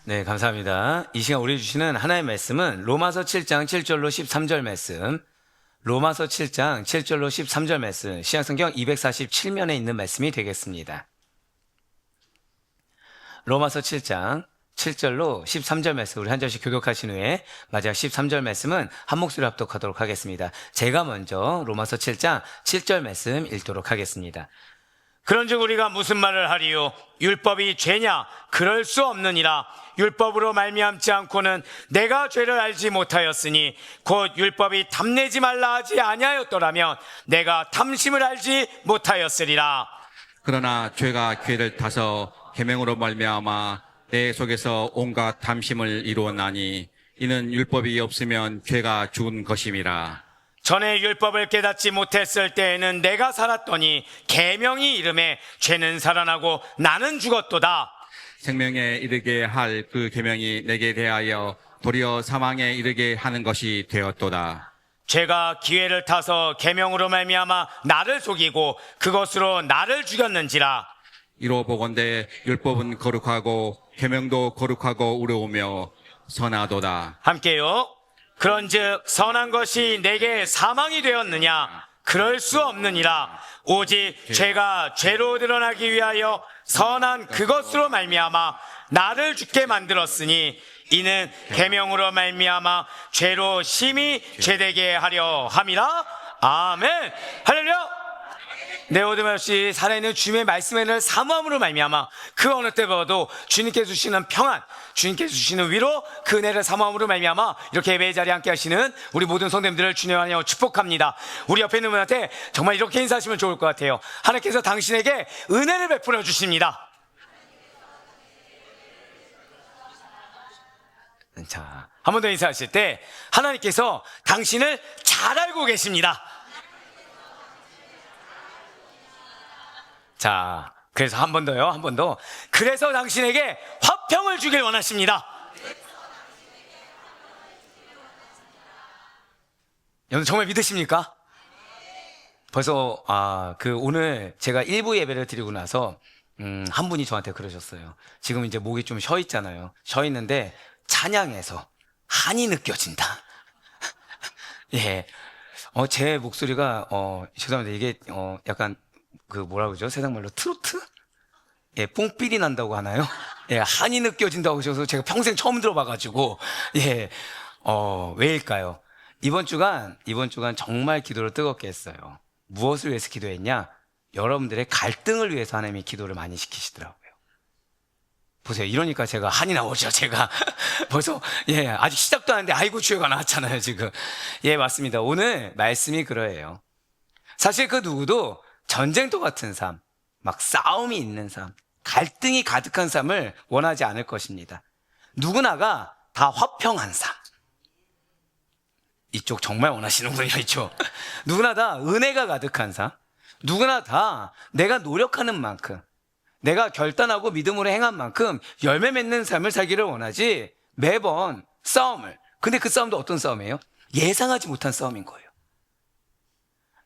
네, 감사합니다. 이 시간 우리 주시는 하나의 말씀은 로마서 7장 7절로 13절 말씀, 로마서 7장 7절로 13절 말씀, 신약성경 247면에 있는 말씀이 되겠습니다. 로마서 7장 7절로 13절 말씀, 우리 한 절씩 교독하신 후에 마지막 13절 말씀은 한 목소리로 합독하도록 하겠습니다. 제가 먼저 로마서 7장 7절 말씀 읽도록 하겠습니다. 그런즉 우리가 무슨 말을 하리요? 율법이 죄냐? 그럴 수 없느니라. 율법으로 말미암지 않고는 내가 죄를 알지 못하였으니 곧 율법이 탐내지 말라 하지 아니하였더라면 내가 탐심을 알지 못하였으리라. 그러나 죄가 괴를 타서 계명으로 말미암아 내 속에서 온갖 탐심을 이루었나니 이는 율법이 없으면 죄가 죽은 것임이라. 전에 율법을 깨닫지 못했을 때에는 내가 살았더니 계명이 이름에 죄는 살아나고 나는 죽었도다. 생명에 이르게 할 그 계명이 내게 대하여 도리어 사망에 이르게 하는 것이 되었도다. 죄가 기회를 타서 계명으로 말미암아 나를 속이고 그것으로 나를 죽였는지라. 이로 보건대 율법은 거룩하고 계명도 거룩하고 의로우며 선하도다. 함께요. 그런즉 선한 것이 내게 사망이 되었느냐? 그럴 수 없느니라. 오직 죄가 죄로 드러나기 위하여 선한 그것으로 말미암아 나를 죽게 만들었으니 이는 계명으로 말미암아 죄로 심히 죄되게 하려 함이라. 아멘. 할렐루야. 내 어둠 없이 살아있는 주님의 말씀을 사모함으로 말미암아 그 어느 때보다도 주님께 주시는 평안, 주님께 주시는 위로, 그 은혜를 사모함으로 말미암아 이렇게 예배의 자리에 함께 하시는 우리 모든 성도님들을 주님 안에 축복합니다. 우리 옆에 있는 분한테 정말 이렇게 인사하시면 좋을 것 같아요. 하나님께서 당신에게 은혜를 베풀어 주십니다. 자, 한 번 더 인사하실 때 하나님께서 당신을 잘 알고 계십니다. 자, 그래서 한 번 더요, 한 번 더. 그래서 당신에게 화평을 주길 원하십니다. 여러분 정말 믿으십니까? 벌써 오늘 제가 1부 예배를 드리고 나서 한 분이 저한테 그러셨어요. 지금 이제 목이 좀 쉬어 있잖아요. 쉬어 있는데 찬양에서 한이 느껴진다. 예. 제 목소리가 죄송합니다. 이게 약간 그 뭐라 그러죠? 세상 말로 트로트? 예, 뽕삘이 난다고 하나요? 예, 한이 느껴진다고 하셔서 제가 평생 처음 들어봐가지고, 예, 왜일까요? 이번 주간 정말 기도를 뜨겁게 했어요. 무엇을 위해서 기도했냐? 여러분들의 갈등을 위해서 하나님이 기도를 많이 시키시더라고요. 보세요. 이러니까 제가 한이 나오죠, 제가. 벌써, 예, 아직 시작도 안 했는데, 아이고, 주여가 나왔잖아요, 지금. 예, 맞습니다. 오늘 말씀이 그러해요. 사실 그 누구도 전쟁터 같은 삶, 막 싸움이 있는 삶, 갈등이 가득한 삶을 원하지 않을 것입니다. 누구나가 다 화평한 삶. 이쪽 정말 원하시는군요, 이쪽. 누구나 다 은혜가 가득한 삶. 누구나 다 내가 노력하는 만큼, 내가 결단하고 믿음으로 행한 만큼 열매 맺는 삶을 살기를 원하지 매번 싸움을. 근데 그 싸움도 어떤 싸움이에요? 예상하지 못한 싸움인 거예요.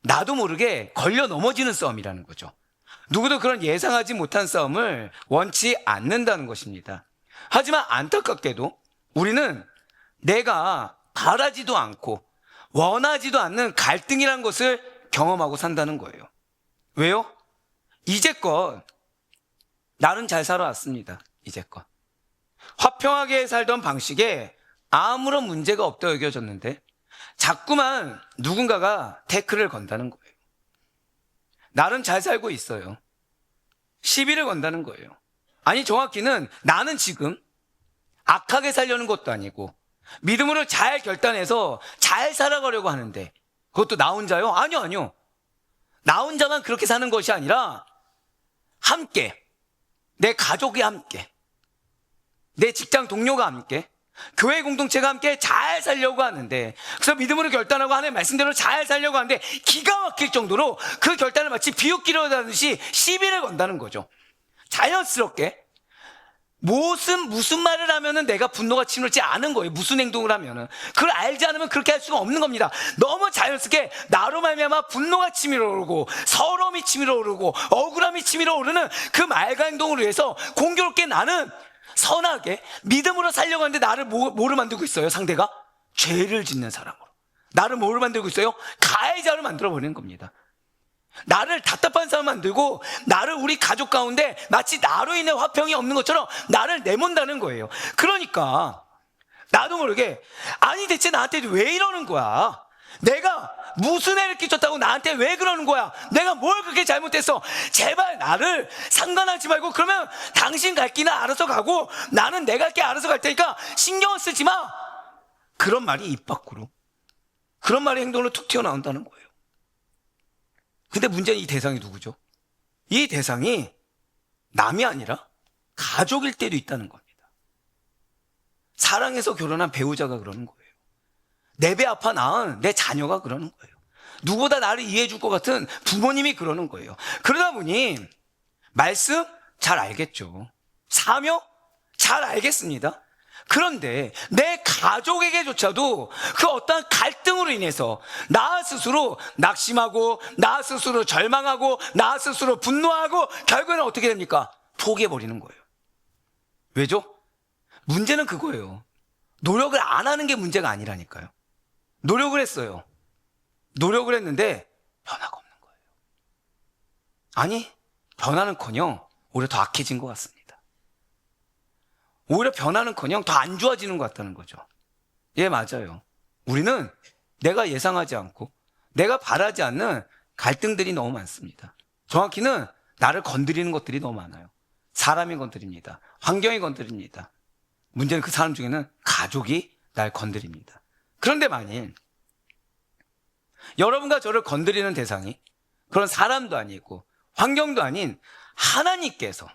나도 모르게 걸려 넘어지는 싸움이라는 거죠. 누구도 그런 예상하지 못한 싸움을 원치 않는다는 것입니다. 하지만 안타깝게도 우리는 내가 바라지도 않고 원하지도 않는 갈등이라는 것을 경험하고 산다는 거예요. 왜요? 이제껏 나는 잘 살아왔습니다. 이제껏 화평하게 살던 방식에 아무런 문제가 없다고 여겨졌는데 자꾸만 누군가가 태클을 건다는 거예요. 나는 잘 살고 있어요. 시비를 건다는 거예요. 아니, 정확히는 나는 지금 악하게 살려는 것도 아니고 믿음으로 잘 결단해서 잘 살아가려고 하는데 그것도 나 혼자요? 아니요. 나 혼자만 그렇게 사는 것이 아니라 함께, 내 가족이 함께, 내 직장 동료가 함께, 교회 공동체가 함께 잘 살려고 하는데, 그래서 믿음으로 결단하고 하나님의 말씀대로 잘 살려고 하는데 기가 막힐 정도로 그 결단을 마치 비웃기려 하듯이 시비를 건다는 거죠. 자연스럽게 무슨 말을 하면은 내가 분노가 치밀지 않은 거예요. 무슨 행동을 하면은 그걸 알지 않으면 그렇게 할 수가 없는 겁니다. 너무 자연스럽게 나로 말미암아 분노가 치밀어 오르고 서러움이 치밀어 오르고 억울함이 치밀어 오르는 그 말과 행동을 위해서 공교롭게 나는 선하게 믿음으로 살려고 하는데 나를 뭐로 만들고 있어요? 상대가 죄를 짓는 사람으로. 나를 뭐로 만들고 있어요? 가해자로 만들어버리는 겁니다. 나를 답답한 사람 만들고 나를 우리 가족 가운데 마치 나로 인해 화평이 없는 것처럼 나를 내몬다는 거예요. 그러니까 나도 모르게 아니 대체 나한테 왜 이러는 거야? 내가 무슨 애를 끼쳤다고 나한테 왜 그러는 거야? 내가 뭘 그렇게 잘못했어? 제발 나를 상관하지 말고 그러면 당신 갈 길은 알아서 가고 나는 내 갈 길 알아서 갈 테니까 신경 쓰지 마. 그런 말이 입 밖으로, 그런 말이 행동으로 툭 튀어나온다는 거예요. 근데 문제는 이 대상이 누구죠? 이 대상이 남이 아니라 가족일 때도 있다는 겁니다. 사랑해서 결혼한 배우자가 그러는 거예요. 내 배 아파 낳은 내 자녀가 그러는 거예요. 누구보다 나를 이해해 줄 것 같은 부모님이 그러는 거예요. 그러다 보니 말씀 잘 알겠죠. 사명 잘 알겠습니다. 그런데 내 가족에게조차도 그 어떤 갈등으로 인해서 나 스스로 낙심하고 나 스스로 절망하고 나 스스로 분노하고 결국에는 어떻게 됩니까? 포기해버리는 거예요. 왜죠? 문제는 그거예요. 노력을 안 하는 게 문제가 아니라니까요. 노력을 했어요. 노력을 했는데 변화가 없는 거예요. 아니, 변화는커녕 오히려 더 악해진 것 같습니다. 오히려 변화는커녕 더 안 좋아지는 것 같다는 거죠. 예, 맞아요. 우리는 내가 예상하지 않고 내가 바라지 않는 갈등들이 너무 많습니다. 정확히는 나를 건드리는 것들이 너무 많아요. 사람이 건드립니다. 환경이 건드립니다. 문제는 그 사람 중에는 가족이 날 건드립니다. 그런데 만일 여러분과 저를 건드리는 대상이 그런 사람도 아니고 환경도 아닌 하나님께서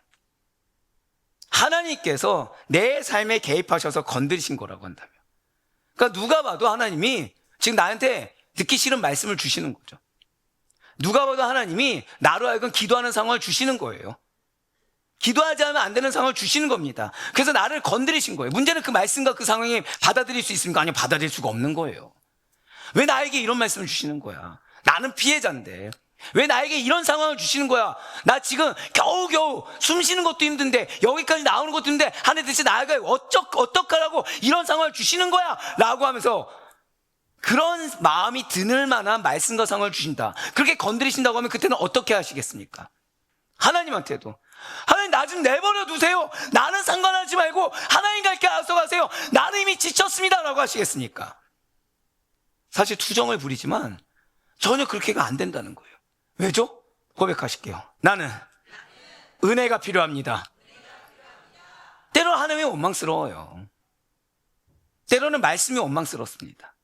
내 삶에 개입하셔서 건드리신 거라고 한다면, 그러니까 누가 봐도 하나님이 지금 나한테 듣기 싫은 말씀을 주시는 거죠. 누가 봐도 하나님이 나로 하여금 기도하는 상황을 주시는 거예요. 기도하지 않으면 안 되는 상황을 주시는 겁니다. 그래서 나를 건드리신 거예요. 문제는 그 말씀과 그 상황이 받아들일 수 있습니까? 아니요, 받아들일 수가 없는 거예요. 왜 나에게 이런 말씀을 주시는 거야? 나는 피해자인데 왜 나에게 이런 상황을 주시는 거야? 나 지금 겨우겨우 숨 쉬는 것도 힘든데 여기까지 나오는 것도 힘든데 하나님 대체 나에게 어떡하라고 이런 상황을 주시는 거야? 라고 하면서 그런 마음이 드는 만한 말씀과 상황을 주신다. 그렇게 건드리신다고 하면 그때는 어떻게 하시겠습니까? 하나님한테도 하나님 나 좀 내버려 두세요. 나는 상관하지 말고 하나님 갈 길 알아서 가세요. 나는 이미 지쳤습니다. 라고 하시겠습니까? 사실 투정을 부리지만 전혀 그렇게가 안 된다는 거예요. 왜죠? 고백하실게요. 나는 은혜가 필요합니다. 때로는 하나님이 원망스러워요. 때로는 말씀이 원망스럽습니다.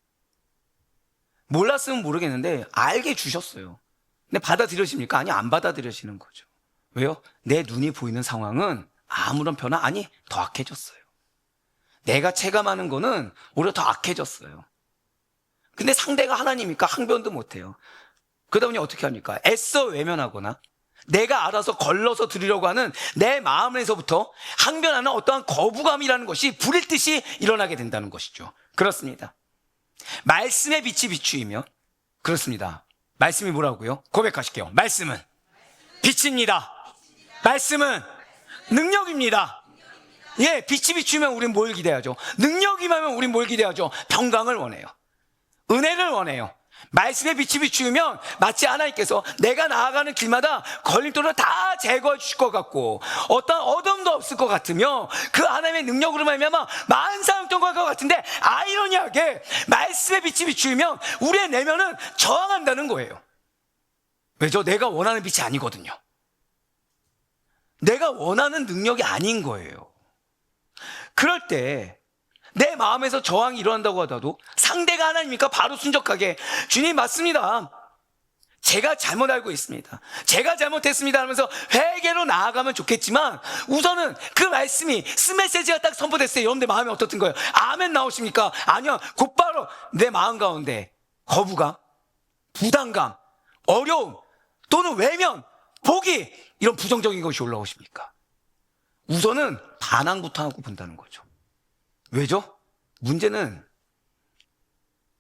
몰랐으면 모르겠는데 알게 주셨어요. 근데 받아들여집니까? 아니, 안 받아들여지는 거죠. 왜요? 내 눈이 보이는 상황은 아무런 변화, 아니 더 악해졌어요. 내가 체감하는 거는 오히려 더 악해졌어요. 근데 상대가 하나님이니까 항변도 못해요. 그러다 보니 어떻게 합니까? 애써 외면하거나 내가 알아서 걸러서 드리려고 하는 내 마음에서부터 항변하는 어떠한 거부감이라는 것이 불일 듯이 일어나게 된다는 것이죠. 그렇습니다. 말씀의 빛이 비추이면, 그렇습니다. 말씀이 뭐라고요? 고백하실게요. 말씀은 빛입니다. 말씀은 능력입니다. 예, 빛이 비추면 우린 뭘 기대하죠? 능력이 임하면 우린 뭘 기대하죠? 평강을 원해요. 은혜를 원해요. 말씀의 빛이 비추면 마치 하나님께서 내가 나아가는 길마다 걸림돌을 다 제거해 주실 것 같고 어떤 어둠도 없을 것 같으며 그 하나님의 능력으로 말미암아 만사형통할 것 같은데, 아이러니하게 말씀의 빛이 비추면 우리의 내면은 저항한다는 거예요. 왜죠? 내가 원하는 빛이 아니거든요. 내가 원하는 능력이 아닌 거예요. 그럴 때 내 마음에서 저항이 일어난다고 하더라도 상대가 하나님이니까 바로 순적하게 주님 맞습니다. 제가 잘못 알고 있습니다. 제가 잘못했습니다 하면서 회개로 나아가면 좋겠지만 우선은 그 말씀이 스메시지가 딱 선포됐어요. 여러분들 마음이 어떻든 거예요? 아멘 나오십니까? 아니요. 곧바로 내 마음 가운데 거부감, 부담감, 어려움 또는 외면, 포기 이런 부정적인 것이 올라오십니까? 우선은 반항부터 하고 본다는 거죠. 왜죠? 문제는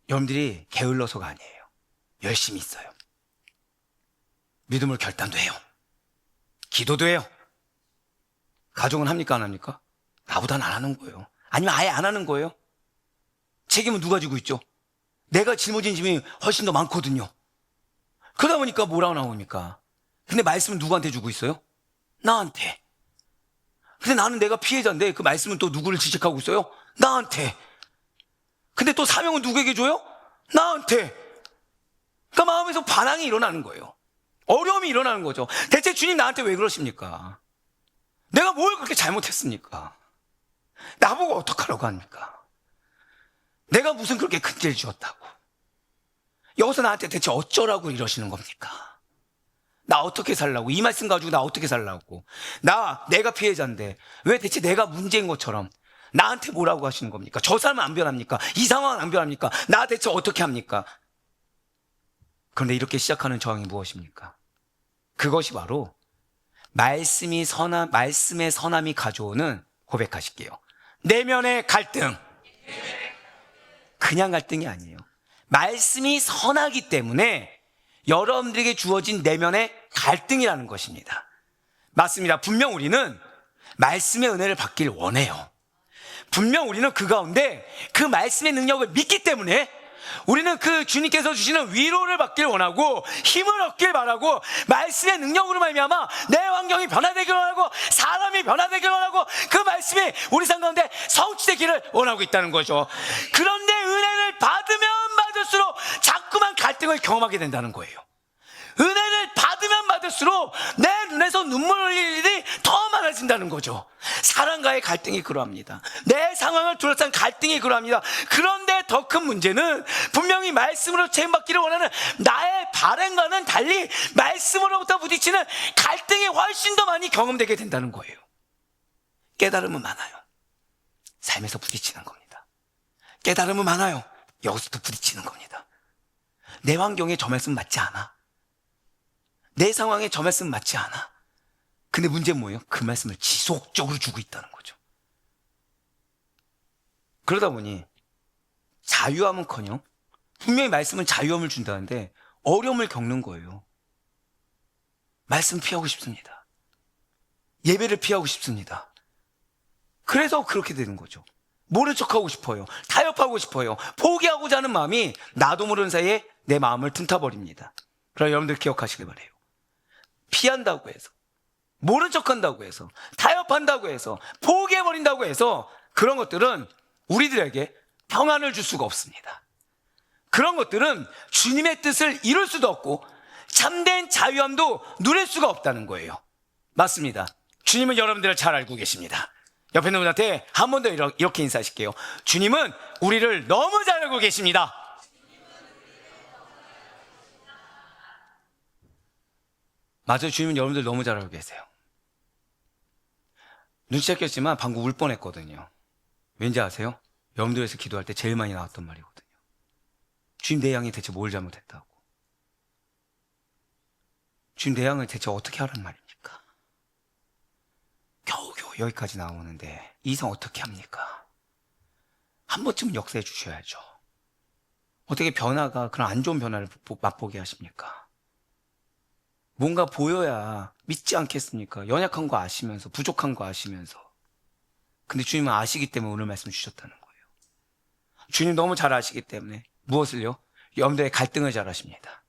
여러분들이 게을러서가 아니에요. 열심히 있어요. 믿음으로 결단도 해요. 기도도 해요. 가족은 합니까 안 합니까? 나보다는 안 하는 거예요. 아니면 아예 안 하는 거예요. 책임은 누가 지고 있죠? 내가 짊어진 짐이 훨씬 더 많거든요. 그러다 보니까 뭐라고 나옵니까? 근데 말씀은 누구한테 주고 있어요? 나한테. 근데 나는 내가 피해자인데 그 말씀은 또 누구를 지적하고 있어요? 나한테. 근데 또 사명은 누구에게 줘요? 나한테. 그러니까 마음에서 반항이 일어나는 거예요. 어려움이 일어나는 거죠. 대체 주님 나한테 왜 그러십니까? 내가 뭘 그렇게 잘못했습니까? 나보고 어떡하라고 합니까? 내가 무슨 그렇게 큰 죄를 지었다고? 여기서 나한테 대체 어쩌라고 이러시는 겁니까? 나 어떻게 살라고? 이 말씀 가지고 나 어떻게 살라고? 내가 피해자인데 왜 대체 내가 문제인 것처럼 나한테 뭐라고 하시는 겁니까? 저 사람은 안 변합니까? 이 상황은 안 변합니까? 나 대체 어떻게 합니까? 그런데 이렇게 시작하는 저항이 무엇입니까? 그것이 바로 말씀의 선함이 가져오는, 고백하실게요, 내면의 갈등. 그냥 갈등이 아니에요. 말씀이 선하기 때문에 여러분들에게 주어진 내면의 갈등이라는 것입니다. 맞습니다. 분명 우리는 말씀의 은혜를 받길 원해요. 분명 우리는 그 가운데 그 말씀의 능력을 믿기 때문에 우리는 그 주님께서 주시는 위로를 받길 원하고 힘을 얻길 바라고 말씀의 능력으로 말미암아 내 환경이 변화되길 원하고 사람이 변화되길 원하고 그 말씀이 우리 삶 가운데 성취되기를 원하고 있다는 거죠. 그런데 은혜를 받으면 받을수록 자꾸만 갈등을 경험하게 된다는 거예요. 은혜를 받으면 받을수록 내 눈에서 눈물 흘릴 일이 더 많아진다는 거죠. 사랑과의 갈등이 그러합니다. 내 상황을 둘러싼 갈등이 그러합니다. 그런데 더 큰 문제는 분명히 말씀으로 체험받기를 원하는 나의 바람과는 달리 말씀으로부터 부딪히는 갈등이 훨씬 더 많이 경험되게 된다는 거예요. 깨달음은 많아요. 삶에서 부딪히는 겁니다. 깨달음은 많아요. 여기서도 부딪히는 겁니다. 내 환경에 저 말씀 맞지 않아. 내 상황에 저 말씀 맞지 않아. 근데 문제는 뭐예요? 그 말씀을 지속적으로 주고 있다는 거죠. 그러다 보니 자유함은커녕 분명히 말씀은 자유함을 준다는데 어려움을 겪는 거예요. 말씀 피하고 싶습니다. 예배를 피하고 싶습니다. 그래서 그렇게 되는 거죠. 모른 척하고 싶어요. 타협하고 싶어요. 포기하고자 하는 마음이 나도 모르는 사이에 내 마음을 틈타버립니다. 그러나 여러분들 기억하시길 바라요. 피한다고 해서, 모른 척한다고 해서, 타협한다고 해서, 포기해버린다고 해서 그런 것들은 우리들에게 평안을 줄 수가 없습니다. 그런 것들은 주님의 뜻을 이룰 수도 없고 참된 자유함도 누릴 수가 없다는 거예요. 맞습니다. 주님은 여러분들을 잘 알고 계십니다. 옆에 있는 분한테 한 번 더 이렇게 인사하실게요. 주님은 우리를 너무 잘 알고 계십니다. 맞아요. 주님은 여러분들 너무 잘 알고 계세요. 눈치챘겠지만 방금 울 뻔했거든요. 왠지 아세요? 여러분들에서 기도할 때 제일 많이 나왔던 말이거든요. 주님, 내 양이 대체 뭘 잘못했다고? 주님, 내 양을 대체 어떻게 하라는 말입니까? 겨우겨우 여기까지 나오는데 이 이상 어떻게 합니까? 한 번쯤은 역사해 주셔야죠. 어떻게 변화가, 그런 안 좋은 변화를 맛보게 하십니까? 뭔가 보여야 믿지 않겠습니까? 연약한 거 아시면서, 부족한 거 아시면서. 근데 주님은 아시기 때문에 오늘 말씀 주셨다는 거예요. 주님 너무 잘 아시기 때문에 무엇을요? 여러분들의 갈등을 잘 아십니다.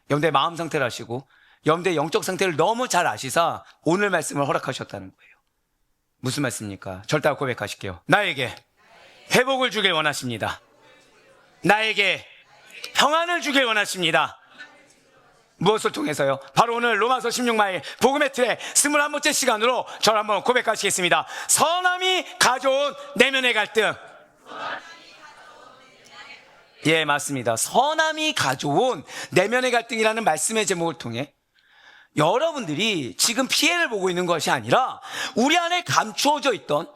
여러분들의 마음 상태를 아시고 여러분들의 영적 상태를 너무 잘 아시사 오늘 말씀을 허락하셨다는 거예요. 무슨 말씀입니까? 절대 고백하실게요. 나에게 회복을 주길 원하십니다. 나에게 평안을 주길 원하십니다. 무엇을 통해서요? 바로 오늘 로마서 16마일 복음의 틀의 21번째 시간으로 저를 한번 고백하시겠습니다. 선함이 가져온 내면의 갈등. 예, 맞습니다. 선함이 가져온 내면의 갈등이라는 말씀의 제목을 통해 여러분들이 지금 피해를 보고 있는 것이 아니라 우리 안에 감추어져 있던,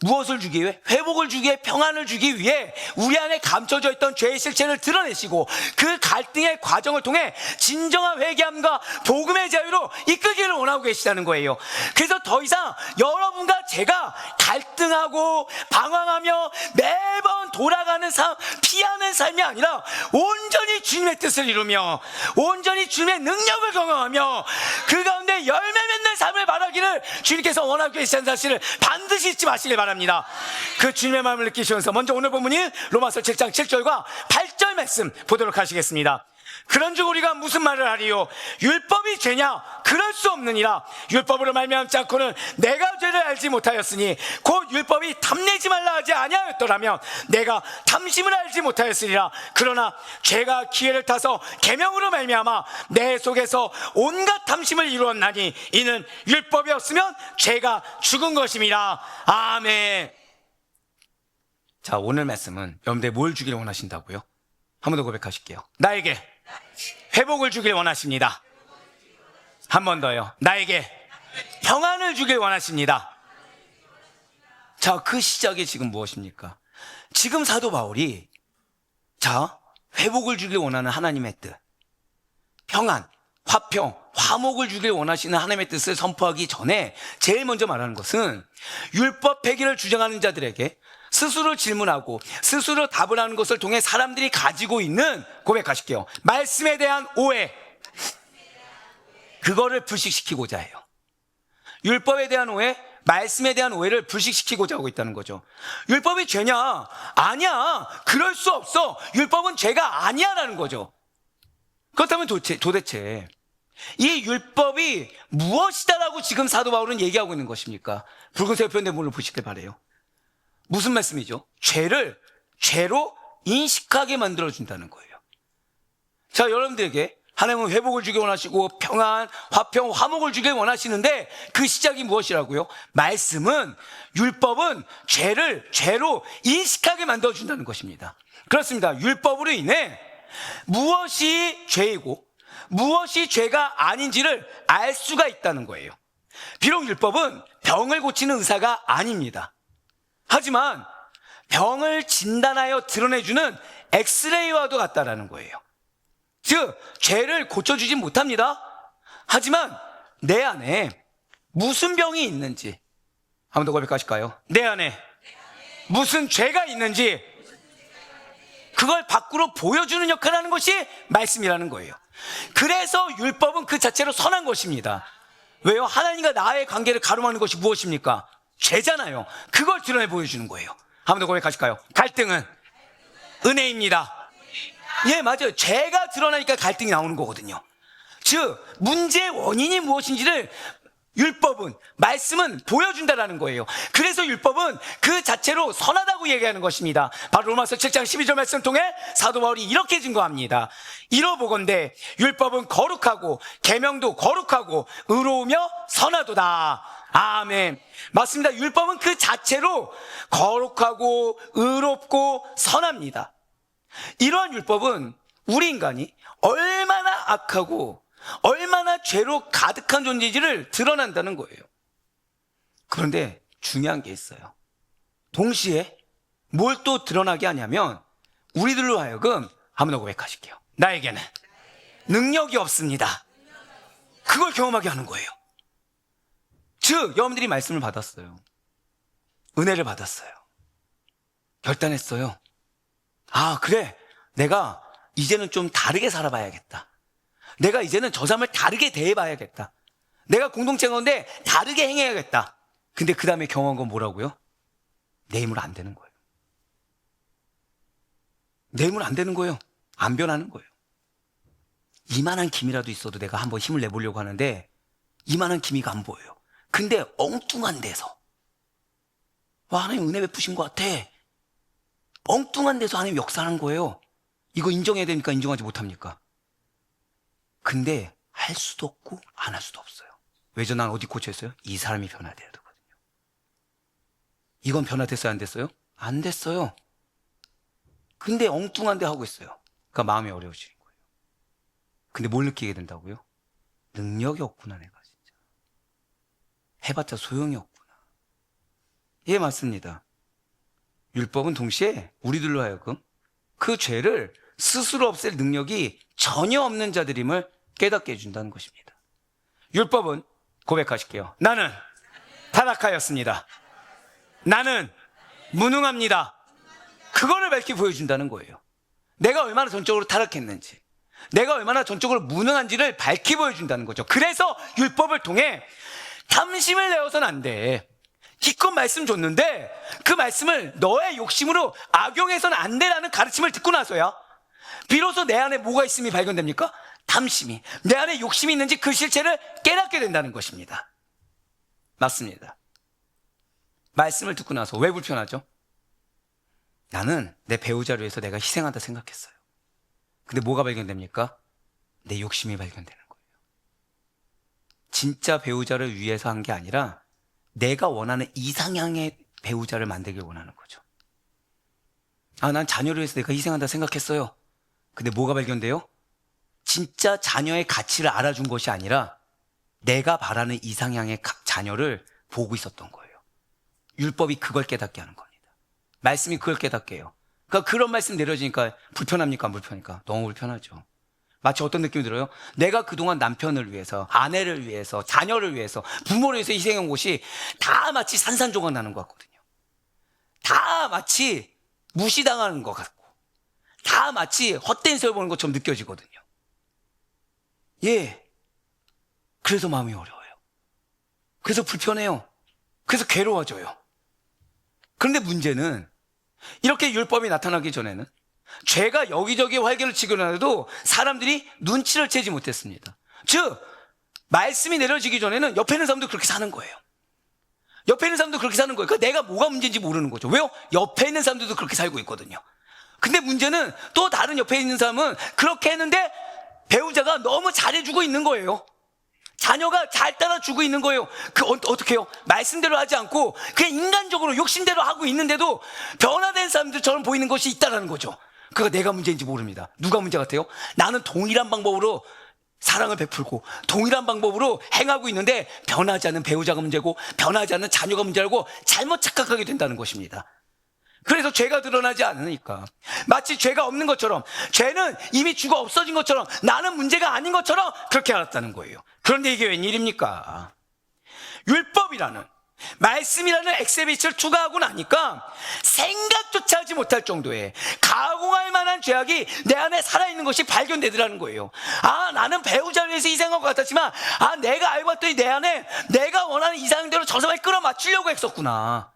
무엇을 주기 위해? 회복을 주기 위해, 평안을 주기 위해 우리 안에 감춰져 있던 죄의 실체를 드러내시고 그 갈등의 과정을 통해 진정한 회개함과 복음의 자유로 이끌기를 원하고 계시다는 거예요. 그래서 더 이상 여러분과 제가 갈등하고 방황하며 매번 돌아가는 삶, 피하는 삶이 아니라 온전히 주님의 뜻을 이루며 온전히 주님의 능력을 경험하며 그 가운데 열매 맺는 삶을 말하기를 주님께서 원하고 계시는 사실을 반드시 잊지 마시길 바랍니다. 그 주님의 마음을 느끼시면서 먼저 오늘 본문인 로마서 7장 7절과 8절 말씀 보도록 하시겠습니다. 그런즉 우리가 무슨 말을 하리요? 율법이 죄냐? 그럴 수 없느니라. 율법으로 말미암지 않고는 내가 죄를 알지 못하였으니 곧 율법이 탐내지 말라 하지 아니하였더라면 내가 탐심을 알지 못하였으리라. 그러나 죄가 기회를 타서 계명으로 말미암아 내 속에서 온갖 탐심을 이루었나니 이는 율법이 없으면 죄가 죽은 것임이라. 아멘. 자, 오늘 말씀은 여러분들 뭘 주기를 원하신다고요? 한 번 더 고백하실게요. 나에게 회복을 주길 원하십니다. 한 번 더요. 나에게 평안을 주길 원하십니다. 자, 그 시작이 지금 무엇입니까? 지금 사도 바울이 회복을 주길 원하는 하나님의 뜻, 평안, 화평, 화목을 주길 원하시는 하나님의 뜻을 선포하기 전에 제일 먼저 말하는 것은 율법 폐기를 주장하는 자들에게 스스로 질문하고 스스로 답을 하는 것을 통해 사람들이 가지고 있는, 고백하실게요, 말씀에 대한 오해, 그거를 불식시키고자 해요. 율법에 대한 오해, 말씀에 대한 오해를 불식시키고자 하고 있다는 거죠. 율법이 죄냐? 아니야. 그럴 수 없어. 율법은 죄가 아니야 라는 거죠. 그렇다면 도대체 이 율법이 무엇이다라고 지금 사도 바울은 얘기하고 있는 것입니까? 붉은색 표현된 문을 보시길 바래요. 무슨 말씀이죠? 죄를 죄로 인식하게 만들어준다는 거예요. 자, 여러분들에게 하나님은 회복을 주길 원하시고 평안, 화평, 화목을 주길 원하시는데 그 시작이 무엇이라고요? 말씀은, 율법은 죄를 죄로 인식하게 만들어준다는 것입니다. 그렇습니다. 율법으로 인해 무엇이 죄이고 무엇이 죄가 아닌지를 알 수가 있다는 거예요. 비록 율법은 병을 고치는 의사가 아닙니다. 하지만 병을 진단하여 드러내주는 엑스레이와도 같다라는 거예요. 즉, 죄를 고쳐주진 못합니다. 하지만 내 안에 무슨 병이 있는지, 한 번 더 고백하실까요? 내 안에 무슨 죄가 있는지 그걸 밖으로 보여주는 역할을 하는 것이 말씀이라는 거예요. 그래서 율법은 그 자체로 선한 것입니다. 왜요? 하나님과 나의 관계를 가름하는 것이 무엇입니까? 죄잖아요. 그걸 드러내 보여주는 거예요. 한 번 더 고백하실까요? 갈등은 은혜입니다. 예, 맞아요. 죄가 드러나니까 갈등이 나오는 거거든요. 즉, 문제의 원인이 무엇인지를 율법은, 말씀은 보여준다라는 거예요. 그래서 율법은 그 자체로 선하다고 얘기하는 것입니다. 바로 로마서 7장 12절 말씀을 통해 사도 바울이 이렇게 증거합니다. 이러보건대 율법은 거룩하고 계명도 거룩하고 의로우며 선하도다. 아멘. 맞습니다. 율법은 그 자체로 거룩하고 의롭고 선합니다. 이러한 율법은 우리 인간이 얼마나 악하고 얼마나 죄로 가득한 존재인지를 드러난다는 거예요. 그런데 중요한 게 있어요. 동시에 뭘 또 드러나게 하냐면 우리들로 하여금, 한번 더 고백하실게요. 나에게는 능력이 없습니다. 그걸 경험하게 하는 거예요. 즉, 여러분들이 말씀을 받았어요. 은혜를 받았어요. 결단했어요. 아, 그래. 내가 이제는 좀 다르게 살아봐야겠다. 내가 이제는 저 사람을 다르게 대해봐야겠다. 내가 공동체 가운데 다르게 행해야겠다. 근데 그 다음에 경험한 건 뭐라고요? 내 힘으로 안 되는 거예요. 내 힘으로 안 되는 거예요. 안 변하는 거예요. 이만한 기미라도 있어도 내가 한번 힘을 내보려고 하는데 이만한 기미가 안 보여요. 근데 엉뚱한 데서, 와, 하나님 은혜 베푸신 것 같아. 엉뚱한 데서 하나님 역사하는 거예요. 이거 인정해야 됩니까? 인정하지 못합니까? 근데 할 수도 없고 안 할 수도 없어요. 왜죠? 난 어디 고쳤어요? 이 사람이 변화돼야 되거든요. 이건 변화됐어요? 안 됐어요? 안 됐어요. 근데 엉뚱한 데 하고 있어요. 그러니까 마음이 어려워지는 거예요. 근데 뭘 느끼게 된다고요? 능력이 없구나, 내가 진짜. 해봤자 소용이 없구나. 예, 맞습니다. 율법은 동시에 우리들로 하여금 그 죄를 스스로 없앨 능력이 전혀 없는 자들임을 깨닫게 해준다는 것입니다. 율법은, 고백하실게요, 나는 타락하였습니다. 나는 무능합니다. 그거를 밝히 보여준다는 거예요. 내가 얼마나 전적으로 타락했는지, 내가 얼마나 전적으로 무능한지를 밝히 보여준다는 거죠. 그래서 율법을 통해 탐심을 내어서는 안 돼. 기껏 말씀 줬는데 그 말씀을 너의 욕심으로 악용해서는 안 돼라는 가르침을 듣고 나서야 비로소 내 안에 뭐가 있음이 발견됩니까? 탐심이. 내 안에 욕심이 있는지 그 실체를 깨닫게 된다는 것입니다. 맞습니다. 말씀을 듣고 나서 왜 불편하죠? 나는 내 배우자를 위해서 내가 희생한다 생각했어요. 근데 뭐가 발견됩니까? 내 욕심이 발견되는 거예요. 진짜 배우자를 위해서 한 게 아니라 내가 원하는 이상향의 배우자를 만들길 원하는 거죠. 난 자녀를 위해서 내가 희생한다 생각했어요. 근데 뭐가 발견돼요? 진짜 자녀의 가치를 알아준 것이 아니라 내가 바라는 이상향의 자녀를 보고 있었던 거예요. 율법이 그걸 깨닫게 하는 겁니다. 말씀이 그걸 깨닫게 해요. 그러니까 그런 말씀 내려지니까 불편합니까? 안 불편합니까? 너무 불편하죠. 마치 어떤 느낌이 들어요? 내가 그동안 남편을 위해서, 아내를 위해서, 자녀를 위해서, 부모를 위해서 희생한 것이 다 마치 산산조각 나는 것 같거든요. 다 마치 무시당하는 것 같고, 다 마치 헛된 세월 보는 것처럼 느껴지거든요. 예. 그래서 마음이 어려워요. 그래서 불편해요. 그래서 괴로워져요. 그런데 문제는 이렇게 율법이 나타나기 전에는 죄가 여기저기 활개를 치고 나도 사람들이 눈치를 채지 못했습니다. 즉 말씀이 내려지기 전에는 옆에 있는 사람도 그렇게 사는 거예요. 옆에 있는 사람도 그렇게 사는 거예요. 그러니까 내가 뭐가 문제인지 모르는 거죠. 왜요? 옆에 있는 사람들도 그렇게 살고 있거든요. 근데 문제는 또 다른 옆에 있는 사람은 그렇게 했는데 배우자가 너무 잘해주고 있는 거예요. 자녀가 잘 따라주고 있는 거예요. 어떻게 해요? 말씀대로 하지 않고 그냥 인간적으로 욕심대로 하고 있는데도 변화된 사람들처럼 보이는 것이 있다는 거죠. 그가 내가 문제인지 모릅니다. 누가 문제 같아요? 나는 동일한 방법으로 사랑을 베풀고 동일한 방법으로 행하고 있는데 변하지 않는 배우자가 문제고 변하지 않는 자녀가 문제라고 잘못 착각하게 된다는 것입니다. 그래서 죄가 드러나지 않으니까 마치 죄가 없는 것처럼, 죄는 이미 죽어 없어진 것처럼, 나는 문제가 아닌 것처럼 그렇게 알았다는 거예요. 그런데 이게 웬일입니까? 율법이라는, 말씀이라는 엑셀빛을 추가하고 나니까 생각조차 하지 못할 정도의 가공할 만한 죄악이 내 안에 살아있는 것이 발견되더라는 거예요. 나는 배우자를 위해서 희생한 것 같았지만 내가 알고 봤더니 내 안에 내가 원하는 이상대로 저 사람을 끌어맞추려고 했었구나.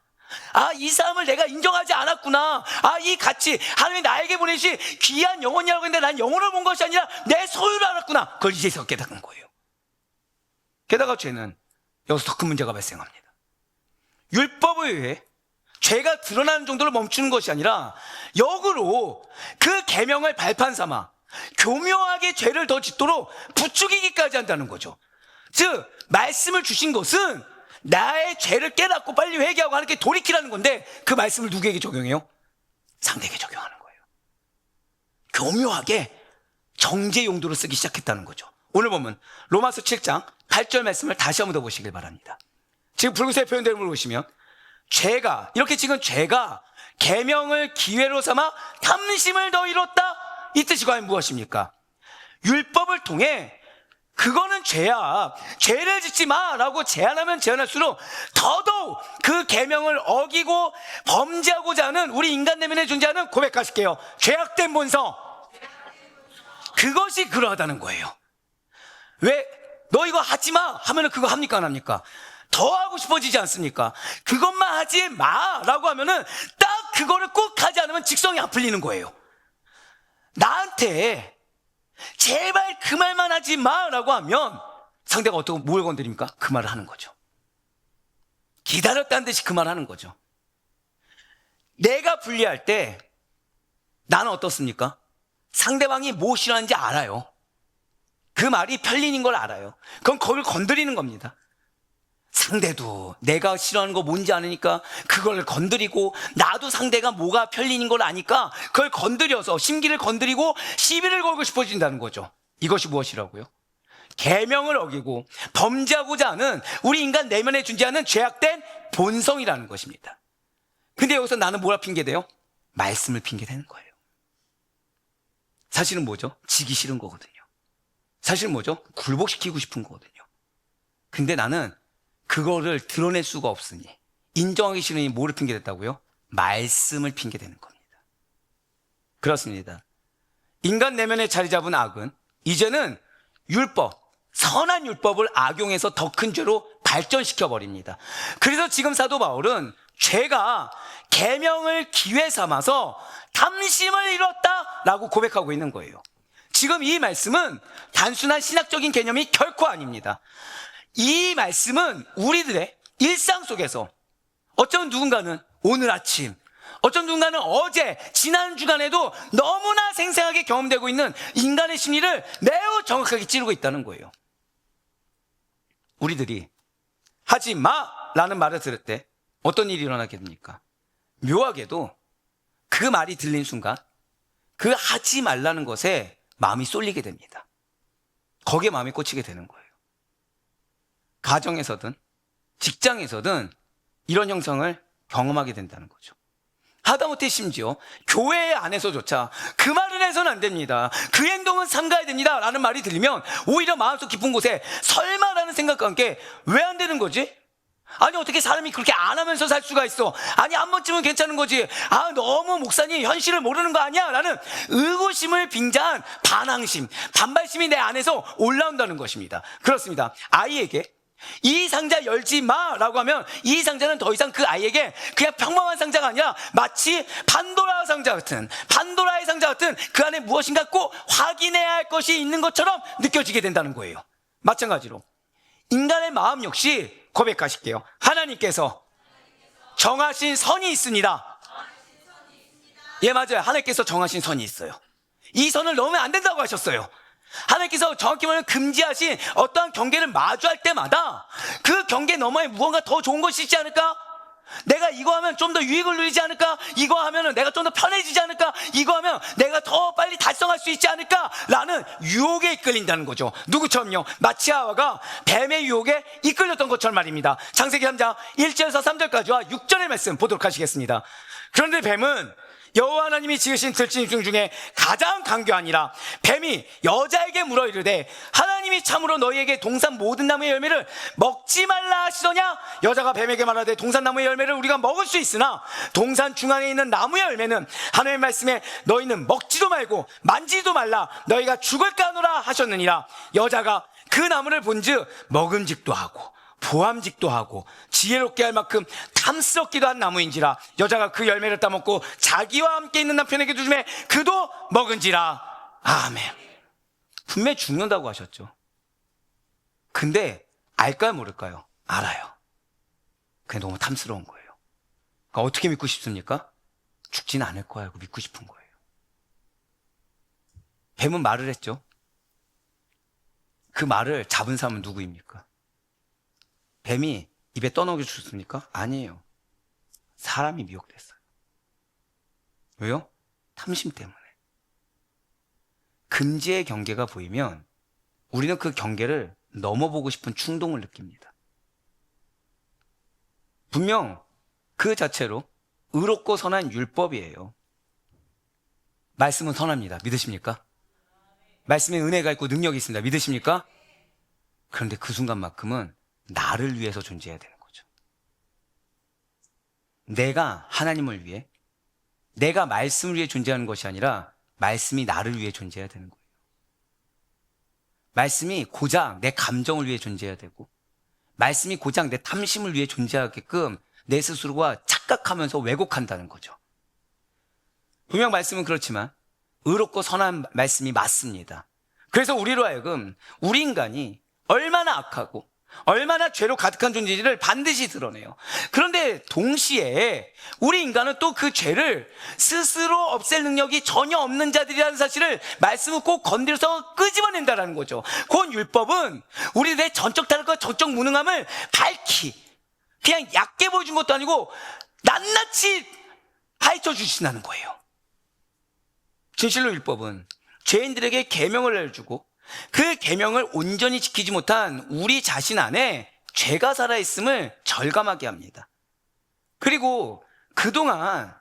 이 사람을 내가 인정하지 않았구나. 이 가치, 하나님이 나에게 보내신 귀한 영혼이라고 했는데 난 영혼을 본 것이 아니라 내 소유를 알았구나. 그걸 이제서 깨닫는 거예요. 게다가 죄는 여기서 더 큰 문제가 발생합니다. 율법에 의해 죄가 드러나는 정도로 멈추는 것이 아니라 역으로 그 계명을 발판 삼아 교묘하게 죄를 더 짓도록 부추기기까지 한다는 거죠. 즉 말씀을 주신 것은 나의 죄를 깨닫고 빨리 회개하고 하나님께 돌이키라는 건데 그 말씀을 누구에게 적용해요? 상대에게 적용하는 거예요. 교묘하게 정죄 용도로 쓰기 시작했다는 거죠. 오늘 보면 로마서 7장 8절 말씀을 다시 한번 더 보시길 바랍니다. 지금 붉은색 표현대로 보시면 죄가, 이렇게 지금 죄가 계명을 기회로 삼아 탐심을 더 이뤘다, 이 뜻이 과연 무엇입니까? 율법을 통해 그거는 죄야, 죄를 짓지 마라고 제안하면 제안할수록 더더욱 그 계명을 어기고 범죄하고자 하는 우리 인간 내면에 존재하는, 고백하실게요, 죄악된 본성, 그것이 그러하다는 거예요. 왜? 너 이거 하지 마 하면은 그거 합니까 안 합니까? 더 하고 싶어지지 않습니까? 그것만 하지 마라고 하면은 딱 그거를 꼭 하지 않으면 직성이 안 풀리는 거예요. 나한테 제발 그 말만 하지 마라고 하면 상대가 뭘 건드립니까? 그 말을 하는 거죠. 기다렸다는 듯이 그 말을 하는 거죠. 내가 분리할 때 나는 어떻습니까? 상대방이 뭐 싫어하는지 알아요. 그 말이 편린인 걸 알아요. 그럼 그걸 건드리는 겁니다. 상대도 내가 싫어하는 거 뭔지 아니까 그걸 건드리고, 나도 상대가 뭐가 편린인 걸 아니까 그걸 건드려서 심기를 건드리고 시비를 걸고 싶어진다는 거죠. 이것이 무엇이라고요? 계명을 어기고 범죄하고자 하는 우리 인간 내면에 존재하는 죄악된 본성이라는 것입니다. 근데 여기서 나는 뭐라 핑계대요? 말씀을 핑계대는 거예요. 사실은 뭐죠? 지기 싫은 거거든요. 사실은 뭐죠? 굴복시키고 싶은 거거든요. 근데 나는 그거를 드러낼 수가 없으니, 인정하기 싫으니 뭐를 핑계댔다고요? 말씀을 핑계대는 겁니다. 그렇습니다. 인간 내면에 자리 잡은 악은 이제는 율법, 선한 율법을 악용해서 더 큰 죄로 발전시켜 버립니다. 그래서 지금 사도 바울은 죄가 계명을 기회 삼아서 탐심을 이뤘다라고 고백하고 있는 거예요. 지금 이 말씀은 단순한 신학적인 개념이 결코 아닙니다. 이 말씀은 우리들의 일상 속에서 어쩌면 누군가는 오늘 아침, 어쩌면 누군가는 어제, 지난 주간에도 너무나 생생하게 경험되고 있는 인간의 심리를 매우 정확하게 찌르고 있다는 거예요. 우리들이 하지 마라는 말을 들을 때 어떤 일이 일어나게 됩니까? 묘하게도 그 말이 들린 순간 그 하지 말라는 것에 마음이 쏠리게 됩니다. 거기에 마음이 꽂히게 되는 거예요. 가정에서든 직장에서든 이런 형상을 경험하게 된다는 거죠. 하다못해 심지어 교회 안에서조차 그 말을 해서는 안 됩니다, 그 행동은 삼가야 됩니다 라는 말이 들리면 오히려 마음속 깊은 곳에 설마라는 생각과 함께 왜 안 되는 거지? 아니 어떻게 사람이 그렇게 안 하면서 살 수가 있어? 아니 한 번쯤은 괜찮은 거지. 아 너무 목사님 현실을 모르는 거 아니야? 라는 의구심을 빙자한 반항심, 반발심이 내 안에서 올라온다는 것입니다. 그렇습니다. 아이에게 이 상자 열지 마라고 하면 이 상자는 더 이상 그 아이에게 그냥 평범한 상자가 아니라 마치 판도라 상자 같은, 판도라의 상자 같은 그 안에 무엇인가 꼭 확인해야 할 것이 있는 것처럼 느껴지게 된다는 거예요. 마찬가지로 인간의 마음 역시 고백하실게요. 하나님께서 정하신 선이 있습니다. 예, 맞아요. 하나님께서 정하신 선이 있어요. 이 선을 넘으면 안 된다고 하셨어요. 하나님께서 정확히 말하면 금지하신 어떠한 경계를 마주할 때마다 그 경계 너머에 무언가 더 좋은 것이 있지 않을까? 내가 이거 하면 좀 더 유익을 누리지 않을까? 이거 하면 내가 좀 더 편해지지 않을까? 이거 하면 내가 더 빨리 달성할 수 있지 않을까? 라는 유혹에 이끌린다는 거죠. 누구처럼요? 마치 하와가 뱀의 유혹에 이끌렸던 것처럼 말입니다. 창세기 3장 1절에서 3절까지와 6절의 말씀 보도록 하시겠습니다. 그런데 뱀은 여호와 하나님이 지으신 들짐승 중에 가장 강교하니라. 뱀이 여자에게 물어 이르되 하나님이 참으로 너희에게 동산 모든 나무의 열매를 먹지 말라 하시더냐? 여자가 뱀에게 말하되 동산 나무의 열매를 우리가 먹을 수 있으나 동산 중앙에 있는 나무의 열매는 하나님의 말씀에 너희는 먹지도 말고 만지도 말라, 너희가 죽을까 하노라 하셨느니라. 여자가 그 나무를 본즉 먹음직도 하고 보암직도 하고 지혜롭게 할 만큼 탐스럽기도 한 나무인지라. 여자가 그 열매를 따먹고 자기와 함께 있는 남편에게도 주매 그도 먹은지라. 아멘. 분명히 죽는다고 하셨죠. 근데 알까요 모를까요? 알아요. 그게 너무 탐스러운 거예요. 그러니까 어떻게 믿고 싶습니까? 죽진 않을 거야 하고 믿고 싶은 거예요. 뱀은 말을 했죠. 그 말을 잡은 사람은 누구입니까? 뱀이 입에 떠넣여 주셨습니까? 아니에요. 사람이 미혹됐어요. 왜요? 탐심 때문에. 금지의 경계가 보이면 우리는 그 경계를 넘어보고 싶은 충동을 느낍니다. 분명 그 자체로 의롭고 선한 율법이에요. 말씀은 선합니다. 믿으십니까? 말씀에 은혜가 있고 능력이 있습니다. 믿으십니까? 그런데 그 순간만큼은 나를 위해서 존재해야 되는 거죠. 내가 하나님을 위해, 내가 말씀을 위해 존재하는 것이 아니라 말씀이 나를 위해 존재해야 되는 거예요. 말씀이 고작 내 감정을 위해 존재해야 되고, 말씀이 고작 내 탐심을 위해 존재하게끔 내 스스로가 착각하면서 왜곡한다는 거죠. 분명 말씀은 그렇지만 의롭고 선한 말씀이 맞습니다. 그래서 우리로 하여금 우리 인간이 얼마나 악하고 얼마나 죄로 가득한 존재인지를 반드시 드러내요. 그런데 동시에 우리 인간은 또 그 죄를 스스로 없앨 능력이 전혀 없는 자들이라는 사실을 말씀은 꼭 건드려서 끄집어낸다는 거죠. 곧 율법은 우리들의 전적 타락과 전적 무능함을 밝히 그냥 얕게 보여준 것도 아니고 낱낱이 파헤쳐 주신다는 거예요. 진실로 율법은 죄인들에게 계명을 내려주고 그 계명을 온전히 지키지 못한 우리 자신 안에 죄가 살아있음을 절감하게 합니다. 그리고 그동안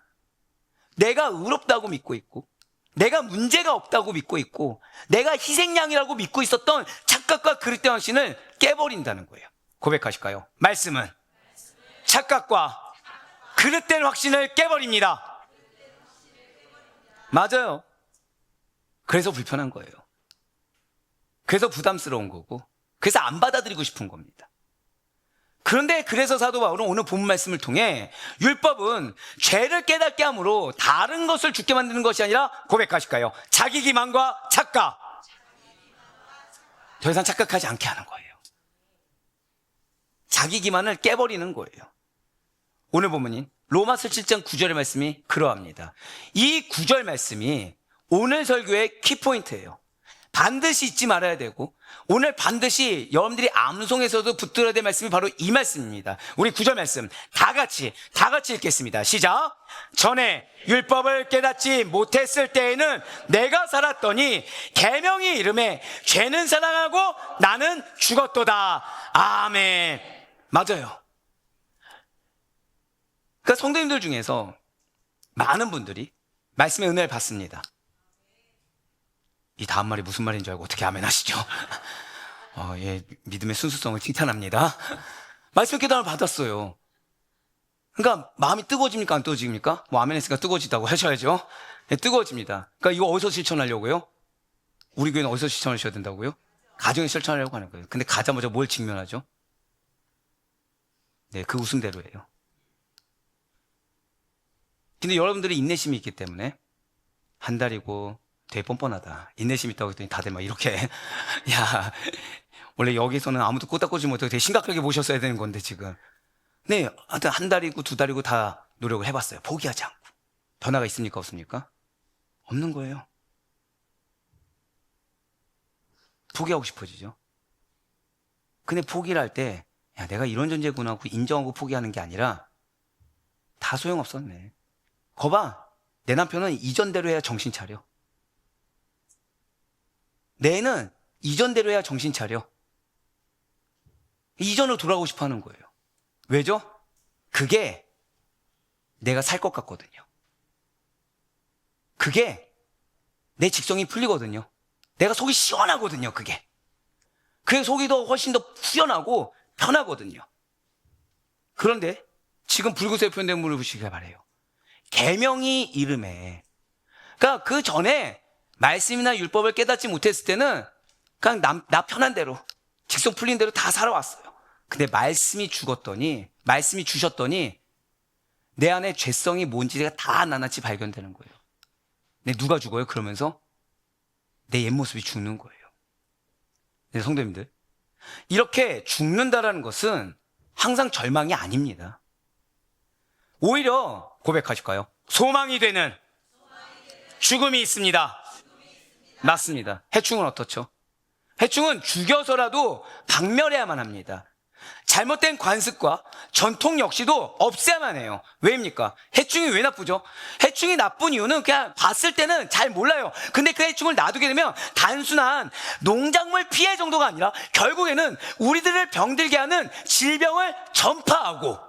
내가 의롭다고 믿고 있고 내가 문제가 없다고 믿고 있고 내가 희생양이라고 믿고 있었던 착각과 그릇된 확신을 깨버린다는 거예요. 고백하실까요? 말씀은 착각과 그릇된 확신을 깨버립니다. 맞아요. 그래서 불편한 거예요. 그래서 부담스러운 거고, 그래서 안 받아들이고 싶은 겁니다. 그런데 그래서 사도 바울은 오늘 본 말씀을 통해 율법은 죄를 깨닫게 함으로 다른 것을 죽게 만드는 것이 아니라 고백하실까요? 자기 기만과 착각. 더 이상 착각하지 않게 하는 거예요. 자기 기만을 깨버리는 거예요. 오늘 본문인 로마서 7장 9절의 말씀이 그러합니다. 이 9절 말씀이 오늘 설교의 키포인트예요. 반드시 잊지 말아야 되고 오늘 반드시 여러분들이 암송에서도 붙들어야 될 말씀이 바로 이 말씀입니다. 우리 9절 말씀 다 같이 읽겠습니다. 시작. 전에 율법을 깨닫지 못했을 때에는 내가 살았더니 계명이 이름에 죄는 사랑하고 나는 죽었도다. 아멘. 맞아요. 그러니까 성도님들 중에서 많은 분들이 말씀의 은혜를 받습니다. 이 다음 말이 무슨 말인 줄 알고 어떻게 아멘 하시죠? 예, 믿음의 순수성을 칭찬합니다. 말씀 깨달음을 받았어요. 그러니까 마음이 뜨거워집니까? 안 뜨거워집니까? 뭐 아멘 했으니까 뜨거워지다고 하셔야죠. 네, 뜨거워집니다. 그러니까 이거 어디서 실천하려고요? 우리 교회는 어디서 실천하셔야 된다고요? 가정에 실천하려고 하는 거예요. 근데 가자마자 뭘 직면하죠? 네, 그 웃음대로예요. 근데 여러분들이 인내심이 있기 때문에 한 달이고 되게 뻔뻔하다. 인내심 있다고 했더니 다들 막 이렇게 야, 원래 여기서는 아무도 꼬닥꼬지 못하고 되게 심각하게 모셨어야 되는 건데 지금. 네, 하여튼 한 달이고 두 달이고 다 노력을 해봤어요. 포기하지 않고. 변화가 있습니까? 없습니까? 없는 거예요. 포기하고 싶어지죠. 근데 포기를 할 때 야, 내가 이런 존재구나 하고 인정하고 포기하는 게 아니라 다 소용없었네. 거봐, 내 남편은 이전대로 해야 정신 차려. 내 애는 이전대로 해야 정신 차려. 이전으로 돌아가고 싶어 하는 거예요. 왜죠? 그게 내가 살 것 같거든요. 그게 내 직성이 풀리거든요. 내가 속이 시원하거든요, 그게. 그게 속이 더 훨씬 더 후련하고 편하거든요. 그런데 지금 불구세 표현된 물을 보시길 바래요. 계명이 이름에. 그러니까 그 전에 말씀이나 율법을 깨닫지 못했을 때는 그냥 나 편한 대로 직성 풀린 대로 다 살아왔어요. 근데 말씀이 주셨더니 내 안에 죄성이 뭔지가 다 낱낱이 발견되는 거예요. 근데 누가 죽어요? 그러면서 내 옛모습이 죽는 거예요. 네, 성도님들, 이렇게 죽는다라는 것은 항상 절망이 아닙니다. 오히려 고백하실까요? 소망이 되는 죽음이 있습니다. 맞습니다. 해충은 어떻죠? 해충은 죽여서라도 박멸해야만 합니다. 잘못된 관습과 전통 역시도 없애야만 해요. 왜입니까? 해충이 왜 나쁘죠? 해충이 나쁜 이유는 그냥 봤을 때는 잘 몰라요. 근데 그 해충을 놔두게 되면 단순한 농작물 피해 정도가 아니라 결국에는 우리들을 병들게 하는 질병을 전파하고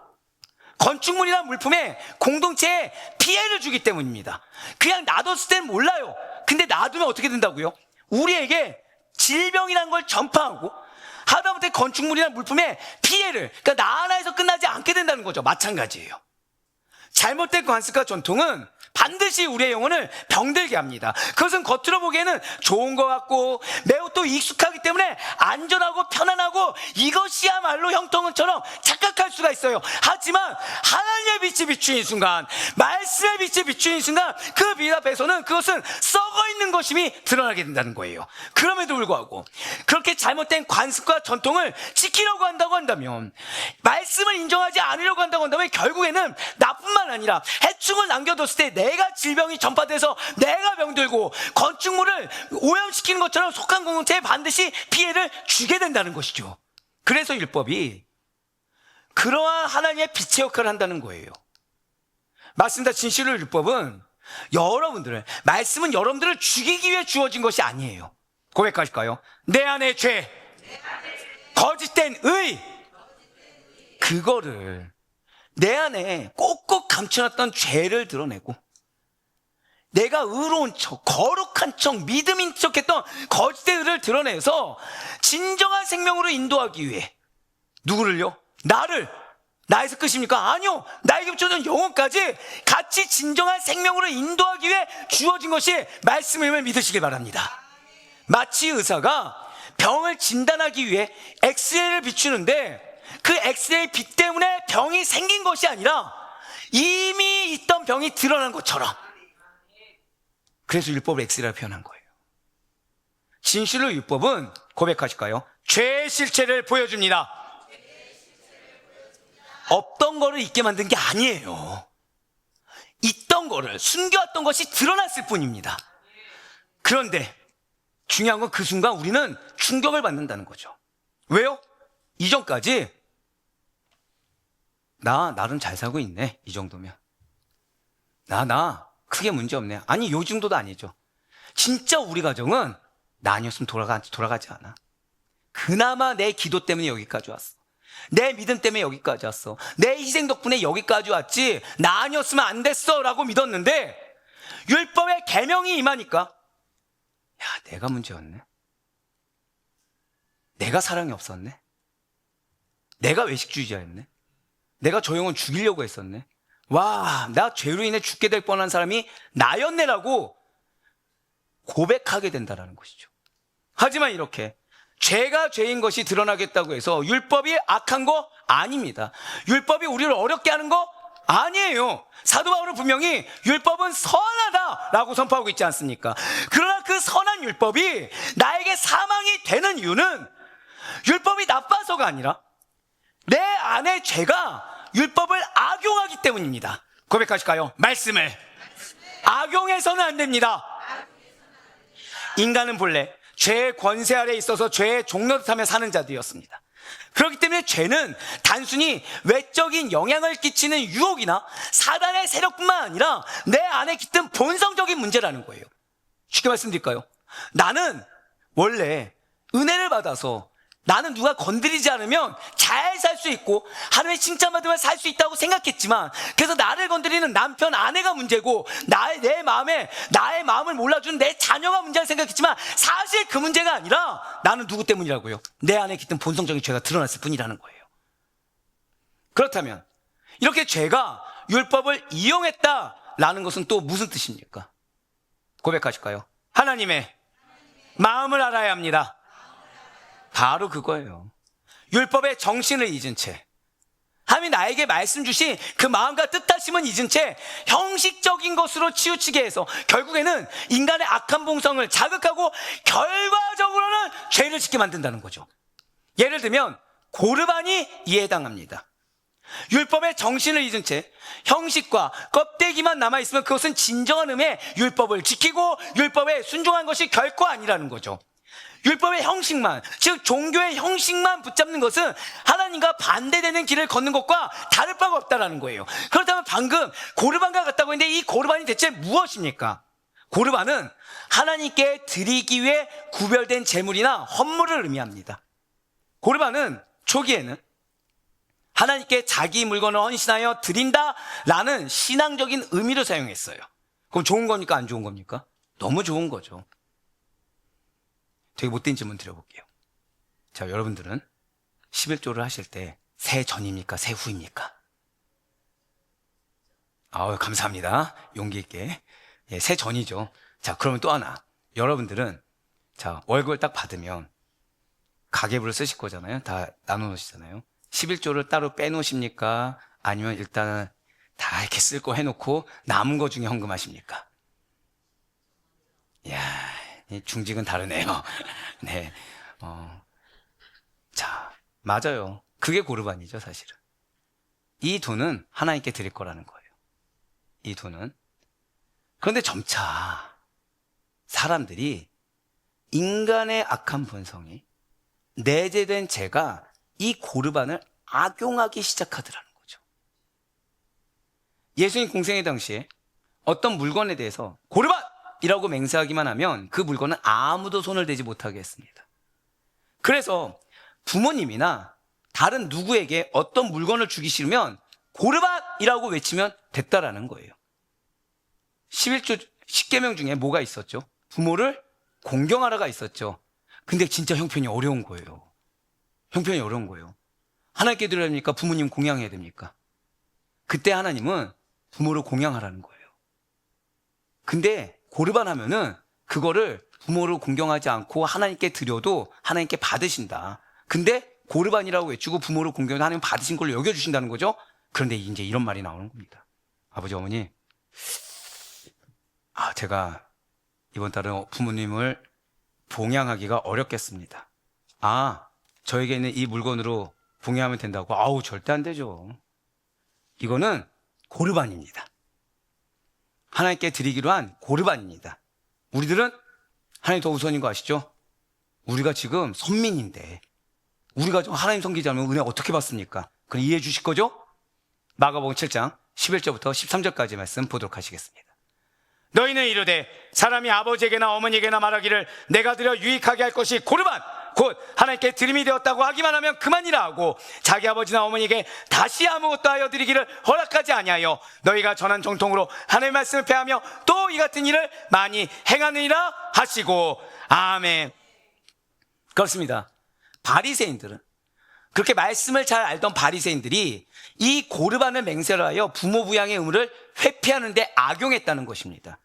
건축물이나 물품에 공동체에 피해를 주기 때문입니다. 그냥 놔뒀을 때는 몰라요. 근데 놔두면 어떻게 된다고요? 우리에게 질병이라는 걸 전파하고 하다못해 건축물이나 물품에 피해를, 그러니까 나 하나에서 끝나지 않게 된다는 거죠. 마찬가지예요. 잘못된 관습과 전통은 반드시 우리의 영혼을 병들게 합니다. 그것은 겉으로 보기에는 좋은 것 같고 매우 또 익숙하기 때문에 안전하고 편안하고 이것이야말로 형통은처럼 착각할 수가 있어요. 하지만 하나님의 빛이 비추인 순간, 말씀의 빛이 비추인 순간 그 빛 앞에서는 그것은 썩어 있는 것임이 드러나게 된다는 거예요. 그럼에도 불구하고 그렇게 잘못된 관습과 전통을 지키려고 한다면, 말씀을 인정하지 않으려고 한다고 한다면 결국에는 나뿐만 아니라 해충을 남겨뒀을 때 내가 질병이 전파돼서 내가 병들고 건축물을 오염시키는 것처럼 속한 공동체에 반드시 피해를 주게 된다는 것이죠. 그래서 율법이 그러한 하나님의 빛의 역할을 한다는 거예요. 맞습니다. 진실로 율법은 말씀은 여러분들을 죽이기 위해 주어진 것이 아니에요. 고백하실까요? 내 안의 죄, 거짓된 의, 그거를 내 안에 꼭꼭 감춰놨던 죄를 드러내고 내가 의로운 척, 거룩한 척, 믿음인 척했던 거짓의 의를 드러내서 진정한 생명으로 인도하기 위해 누구를요? 나에서 끝입니까? 아니요. 나에게 붙여준 영혼까지 같이 진정한 생명으로 인도하기 위해 주어진 것이 말씀임을 믿으시길 바랍니다. 마치 의사가 병을 진단하기 위해 엑스레이를 비추는데 그 엑스레이 빛 때문에 병이 생긴 것이 아니라 이미 있던 병이 드러난 것처럼. 그래서 율법을 엑스레이라 표현한 거예요. 진실로 율법은 고백하실까요? 죄의 실체를 보여줍니다. 없던 거를 있게 만든 게 아니에요. 있던 거를, 숨겨왔던 것이 드러났을 뿐입니다. 그런데 중요한 건 그 순간 우리는 충격을 받는다는 거죠. 왜요? 이전까지 나름 잘 살고 있네, 이 정도면. 나 크게 문제 없네. 아니, 요 정도도 아니죠. 진짜 우리 가정은 나 아니었으면 돌아가지 않아. 그나마 내 기도 때문에 여기까지 왔어. 내 믿음 때문에 여기까지 왔어. 내 희생 덕분에 여기까지 왔지, 나 아니었으면 안 됐어 라고 믿었는데, 율법의 계명이 임하니까 야, 내가 문제였네. 내가 사랑이 없었네. 내가 외식주의자였네. 내가 저 형은 죽이려고 했었네. 와, 나 죄로 인해 죽게 될 뻔한 사람이 나였네라고 고백하게 된다는 것이죠. 하지만 이렇게 죄가 죄인 것이 드러나겠다고 해서 율법이 악한 거 아닙니다. 율법이 우리를 어렵게 하는 거 아니에요. 사도 바울은 분명히 율법은 선하다라고 선포하고 있지 않습니까? 그러나 그 선한 율법이 나에게 사망이 되는 이유는 율법이 나빠서가 아니라 내 안에 죄가 율법을 악용하기 때문입니다. 고백하실까요? 말씀을 악용해서는 안 됩니다. 인간은 본래 죄의 권세 아래에 있어서 죄의 종노릇하며 사는 자들이었습니다. 그렇기 때문에 죄는 단순히 외적인 영향을 끼치는 유혹이나 사단의 세력뿐만 아니라 내 안에 깃든 본성적인 문제라는 거예요. 쉽게 말씀드릴까요? 나는 원래 은혜를 받아서 나는 누가 건드리지 않으면 잘 살 수 있고 하나님의 칭찬받으면 살 수 있다고 생각했지만, 그래서 나를 건드리는 남편, 아내가 문제고 내 마음에 나의 마음을 몰라주는 내 자녀가 문제를 생각했지만, 사실 그 문제가 아니라 나는 누구 때문이라고요? 내 안에 깃든 본성적인 죄가 드러났을 뿐이라는 거예요. 그렇다면 이렇게 죄가 율법을 이용했다라는 것은 또 무슨 뜻입니까? 고백하실까요? 하나님의 마음을 알아야 합니다. 바로 그거예요. 율법의 정신을 잊은 채, 하나님이 나에게 말씀 주신 그 마음과 뜻하심은 잊은 채 형식적인 것으로 치우치게 해서 결국에는 인간의 악한 본성을 자극하고 결과적으로는 죄를 짓게 만든다는 거죠. 예를 들면 고르반이 이에 해당합니다. 율법의 정신을 잊은 채 형식과 껍데기만 남아있으면 그것은 진정한 의미의 율법을 지키고 율법에 순종한 것이 결코 아니라는 거죠. 율법의 형식만, 즉 종교의 형식만 붙잡는 것은 하나님과 반대되는 길을 걷는 것과 다를 바가 없다는 거예요. 그렇다면 방금 고르반과 같다고 했는데 이 고르반이 대체 무엇입니까? 고르반은 하나님께 드리기 위해 구별된 제물이나 헌물을 의미합니다. 고르반은 초기에는 하나님께 자기 물건을 헌신하여 드린다라는 신앙적인 의미로 사용했어요. 그럼 좋은 겁니까? 안 좋은 겁니까? 너무 좋은 거죠. 되게 못된 질문 드려볼게요. 자, 여러분들은 11조를 하실 때 새 전입니까? 새 후입니까? 아우, 감사합니다. 용기 있게. 예, 새 전이죠. 자, 그러면 또 하나. 여러분들은 자, 월급을 딱 받으면 가계부를 쓰실 거잖아요. 다 나눠놓으시잖아요. 11조를 따로 빼놓으십니까? 아니면 일단은 다 이렇게 쓸 거 해놓고 남은 거 중에 헌금하십니까? 이야, 중직은 다르네요. 네. 자, 맞아요. 그게 고르반이죠, 사실은. 이 돈은 하나님께 드릴 거라는 거예요. 이 돈은. 그런데 점차 사람들이 인간의 악한 본성이 내재된 죄가 이 고르반을 악용하기 시작하더라는 거죠. 예수님 공생의 당시에 어떤 물건에 대해서 고르반이라고 맹세하기만 하면 그 물건은 아무도 손을 대지 못하게 했습니다. 그래서 부모님이나 다른 누구에게 어떤 물건을 주기 싫으면 고르반이라고 외치면 됐다라는 거예요. 11조 10계명 중에 뭐가 있었죠? 부모를 공경하라가 있었죠. 근데 진짜 형편이 어려운 거예요. 형편이 어려운 거예요. 하나님께 드려야 됩니까? 부모님 공양해야 됩니까? 그때 하나님은 부모를 공양하라는 거예요. 근데 고르반 하면은 그거를 부모를 공경하지 않고 하나님께 드려도 하나님께 받으신다. 근데 고르반이라고 외치고 부모를 공경해서 하나님 받으신 걸로 여겨주신다는 거죠. 그런데 이제 이런 말이 나오는 겁니다. 아버지, 어머니, 제가 이번 달은 부모님을 봉양하기가 어렵겠습니다. 저에게 있는 이 물건으로 봉양하면 된다고? 절대 안 되죠. 이거는 고르반입니다. 하나님께 드리기로 한 고르반입니다. 우리들은 하나님 더 우선인 거 아시죠? 우리가 지금 선민인데 우리가 좀 하나님 섬기지 않으면 은혜 어떻게 받습니까? 그럼 이해해 주실 거죠? 마가복음 7장 11절부터 13절까지 말씀 보도록 하시겠습니다. 너희는 이르되 사람이 아버지에게나 어머니에게나 말하기를 내가 드려 유익하게 할 것이 고르반 곧 하나님께 드림이 되었다고 하기만 하면 그만이라 하고 자기 아버지나 어머니에게 다시 아무것도 하여 드리기를 허락하지 아니하여 너희가 전한 정통으로 하나님의 말씀을 폐하며 또 이 같은 일을 많이 행하느니라 하시고 아멘. 그렇습니다. 바리새인들은, 그렇게 말씀을 잘 알던 바리새인들이 이 고르반을 맹세를 하여 부모 부양의 의무를 회피하는 데 악용했다는 것입니다.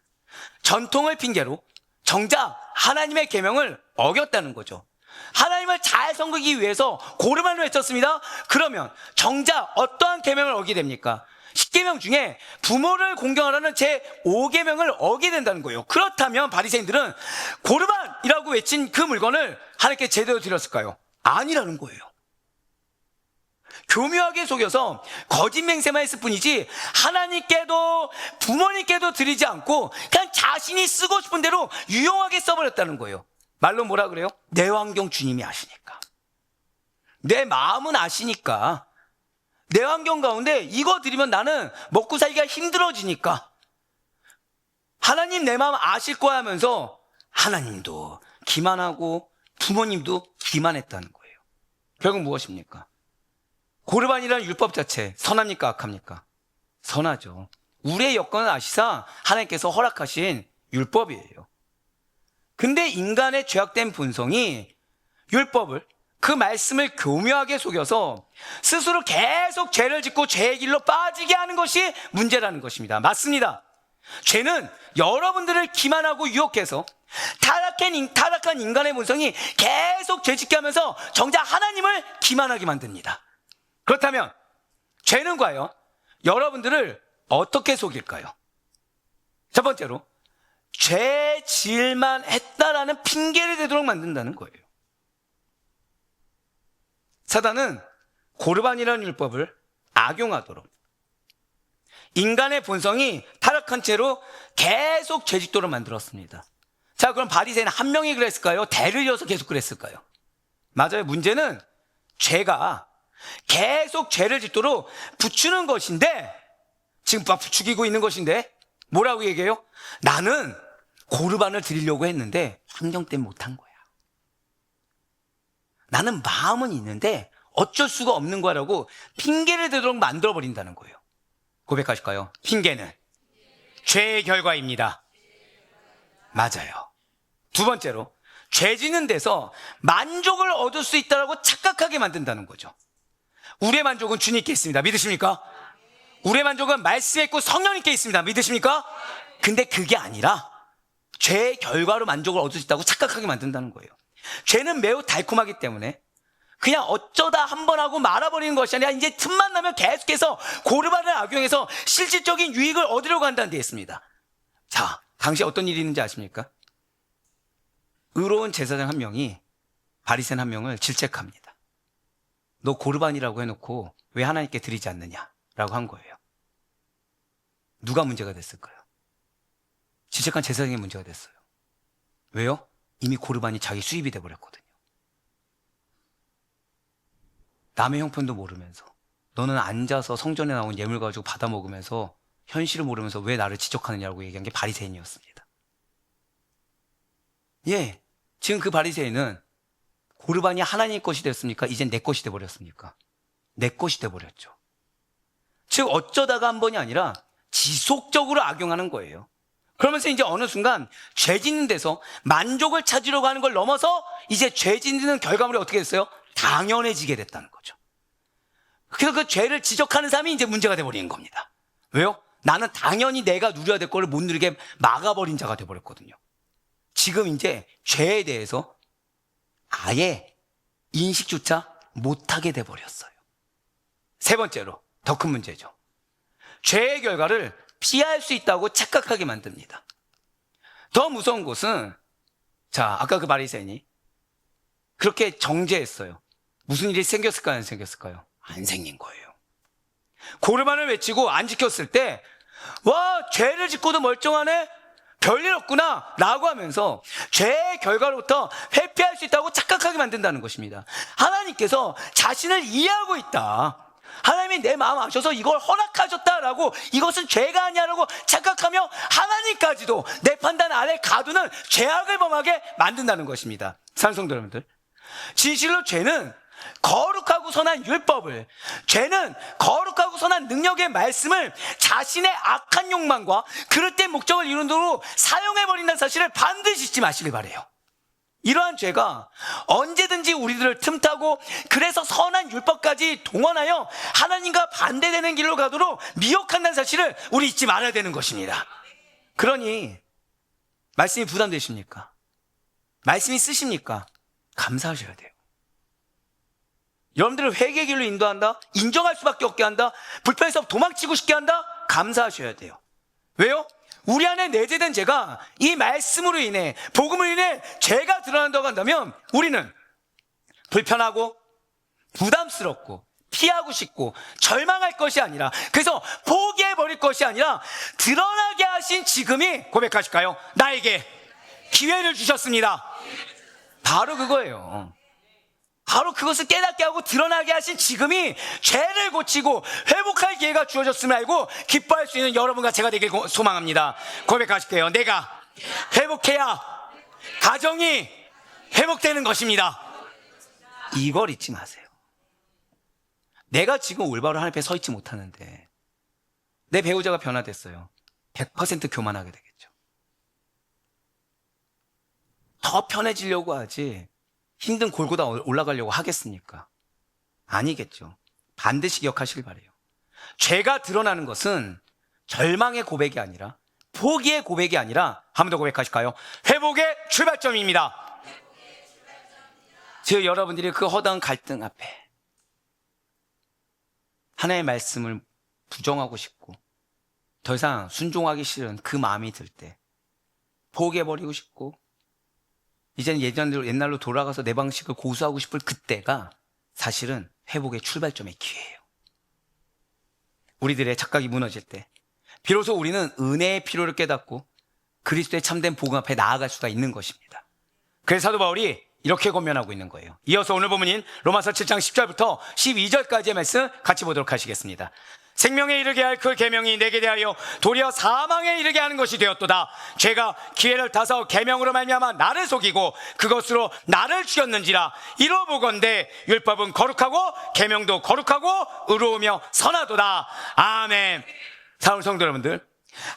전통을 핑계로 정작 하나님의 계명을 어겼다는 거죠. 하나님을 잘 섬기기 위해서 고르반을 외쳤습니다. 그러면 정작 어떠한 계명을 어기게 됩니까? 10계명 중에 부모를 공경하라는 제5계명을 어기게 된다는 거예요. 그렇다면 바리새인들은 고르반이라고 외친 그 물건을 하나님께 제대로 드렸을까요? 아니라는 거예요. 교묘하게 속여서 거짓 맹세만 했을 뿐이지 하나님께도 부모님께도 드리지 않고 그냥 자신이 쓰고 싶은 대로 유용하게 써버렸다는 거예요. 말로 뭐라 그래요? 내 환경 주님이 아시니까, 내 마음은 아시니까, 내 환경 가운데 이거 드리면 나는 먹고 살기가 힘들어지니까 하나님 내 마음 아실 거야 하면서 하나님도 기만하고 부모님도 기만했다는 거예요. 결국 무엇입니까? 고르반이라는 율법 자체 선합니까 악합니까? 선하죠. 우리의 여건을 아시사 하나님께서 허락하신 율법이에요. 근데 인간의 죄악된 본성이 율법을, 그 말씀을 교묘하게 속여서 스스로 계속 죄를 짓고 죄의 길로 빠지게 하는 것이 문제라는 것입니다. 맞습니다. 죄는 여러분들을 기만하고 유혹해서 타락한 인간의 본성이 계속 죄짓게 하면서 정작 하나님을 기만하게 만듭니다. 그렇다면 죄는 과연 여러분들을 어떻게 속일까요? 첫 번째로 죄 지을만 했다라는 핑계를 대도록 만든다는 거예요. 사단은 고르반이라는 율법을 악용하도록 인간의 본성이 타락한 채로 계속 죄짓도록 만들었습니다. 자, 그럼 바리새인 한 명이 그랬을까요? 대를 이어서 계속 그랬을까요? 맞아요. 문제는 죄가 계속 죄를 짓도록 부추는 것인데, 지금 막 부추기고 있는 것인데 뭐라고 얘기해요? 나는 고르반을 드리려고 했는데 환경 때문에 못한 거야. 나는 마음은 있는데 어쩔 수가 없는 거라고 핑계를 대도록 만들어버린다는 거예요. 고백하실까요? 핑계는 죄의 결과입니다. 맞아요. 두 번째로 죄 짓는 데서 만족을 얻을 수 있다고 착각하게 만든다는 거죠. 우리의 만족은 주님께 있습니다. 믿으십니까? 우리의 만족은 말씀에 있고 성령님께 있습니다. 믿으십니까? 근데 그게 아니라 죄의 결과로 만족을 얻을 수 있다고 착각하게 만든다는 거예요. 죄는 매우 달콤하기 때문에 그냥 어쩌다 한 번 하고 말아버리는 것이 아니라 이제 틈만 나면 계속해서 고르반을 악용해서 실질적인 유익을 얻으려고 한다는 데 있습니다. 자, 당시 어떤 일이 있는지 아십니까? 의로운 제사장 한 명이 바리새인 한 명을 질책합니다. 너 고르반이라고 해놓고 왜 하나님께 드리지 않느냐라고 한 거예요. 누가 문제가 됐을까요? 질책한 제사장이 문제가 됐어요. 왜요? 이미 고르반이 자기 수입이 돼버렸거든요. 남의 형편도 모르면서, 너는 앉아서 성전에 나온 예물 가지고 받아 먹으면서 현실을 모르면서 왜 나를 지적하느냐고 얘기한 게 바리새인이었습니다. 예, 지금 그 바리새인은 고르반이 하나님 것이 됐습니까? 이젠 내 것이 돼버렸습니까? 내 것이 돼버렸죠. 즉 어쩌다가 한 번이 아니라 지속적으로 악용하는 거예요. 그러면서 이제 어느 순간 죄 짓는 데서 만족을 찾으려고 하는 걸 넘어서 이제 죄 짓는 결과물이 어떻게 됐어요? 당연해지게 됐다는 거죠. 그래서 그 죄를 지적하는 사람이 이제 문제가 돼버리는 겁니다. 왜요? 나는 당연히 내가 누려야 될 거를 못 누리게 막아버린 자가 돼버렸거든요. 지금 이제 죄에 대해서 아예 인식조차 못하게 돼버렸어요. 세 번째로 더 큰 문제죠. 죄의 결과를 피할 수 있다고 착각하게 만듭니다. 더 무서운 것은, 자, 아까 그 바리새인이 그렇게 정죄했어요. 무슨 일이 생겼을까요? 안 생겼을까요? 안 생긴 거예요. 고르반을 외치고 안 지켰을 때, 와, 죄를 짓고도 멀쩡하네? 별일 없구나 라고 하면서 죄의 결과로부터 회피할 수 있다고 착각하게 만든다는 것입니다. 하나님께서 자신을 이해하고 있다, 하나님이 내 마음 아셔서 이걸 허락하셨다라고, 이것은 죄가 아니야라고 착각하며 하나님까지도 내 판단 아래 가두는 죄악을 범하게 만든다는 것입니다. 사랑하는 성도 여러분들, 진실로 죄는 거룩하고 선한 율법을, 죄는 거룩하고 선한 능력의 말씀을 자신의 악한 욕망과 그릇된 목적을 이루는 도로 사용해버린다는 사실을 반드시 잊지 마시길 바라요. 이러한 죄가 언제든지 우리들을 틈타고, 그래서 선한 율법까지 동원하여 하나님과 반대되는 길로 가도록 미혹한다는 사실을 우리 잊지 말아야 되는 것입니다. 그러니 말씀이 부담되십니까? 말씀이 쓰십니까? 감사하셔야 돼요. 여러분들을 회개의 길로 인도한다? 인정할 수밖에 없게 한다? 불편해서 도망치고 싶게 한다? 감사하셔야 돼요. 왜요? 우리 안에 내재된 죄가 이 말씀으로 인해, 복음으로 인해 죄가 드러난다고 한다면 우리는 불편하고 부담스럽고 피하고 싶고 절망할 것이 아니라, 그래서 포기해버릴 것이 아니라 드러나게 하신 지금이, 고백하실까요? 나에게 기회를 주셨습니다. 바로 그거예요. 바로 그것을 깨닫게 하고 드러나게 하신 지금이 죄를 고치고 회복할 기회가 주어졌음을 알고 기뻐할 수 있는 여러분과 제가 되길 소망합니다. 고백하실게요. 내가 회복해야 가정이 회복되는 것입니다. 이걸 잊지 마세요. 내가 지금 올바로 하나님 앞에 서 있지 못하는데 내 배우자가 변화됐어요. 100% 교만하게 되겠죠. 더 편해지려고 하지 힘든 골고다 올라가려고 하겠습니까? 아니겠죠. 반드시 기억하시길 바라요. 죄가 드러나는 것은 절망의 고백이 아니라, 포기의 고백이 아니라, 한 번 더 고백하실까요? 회복의 출발점입니다. 즉 여러분들이 그 허다한 갈등 앞에 하나님의 말씀을 부정하고 싶고 더 이상 순종하기 싫은 그 마음이 들 때, 포기해버리고 싶고 이제는 옛날로 돌아가서 내 방식을 고수하고 싶을 그때가 사실은 회복의 출발점의 기회예요. 우리들의 착각이 무너질 때 비로소 우리는 은혜의 필요를 깨닫고 그리스도의 참된 복음 앞에 나아갈 수가 있는 것입니다. 그래서 사도 바울이 이렇게 권면하고 있는 거예요. 이어서 오늘 본문인 로마서 7장 10절부터 12절까지의 말씀 같이 보도록 하시겠습니다. 생명에 이르게 할 그 계명이 내게 대하여 도리어 사망에 이르게 하는 것이 되었도다. 죄가 기회를 타서 계명으로 말미암아 나를 속이고 그것으로 나를 죽였는지라. 이로 보건대 율법은 거룩하고 계명도 거룩하고 의로우며 선하도다. 아멘. 사랑하는 성도 여러분들,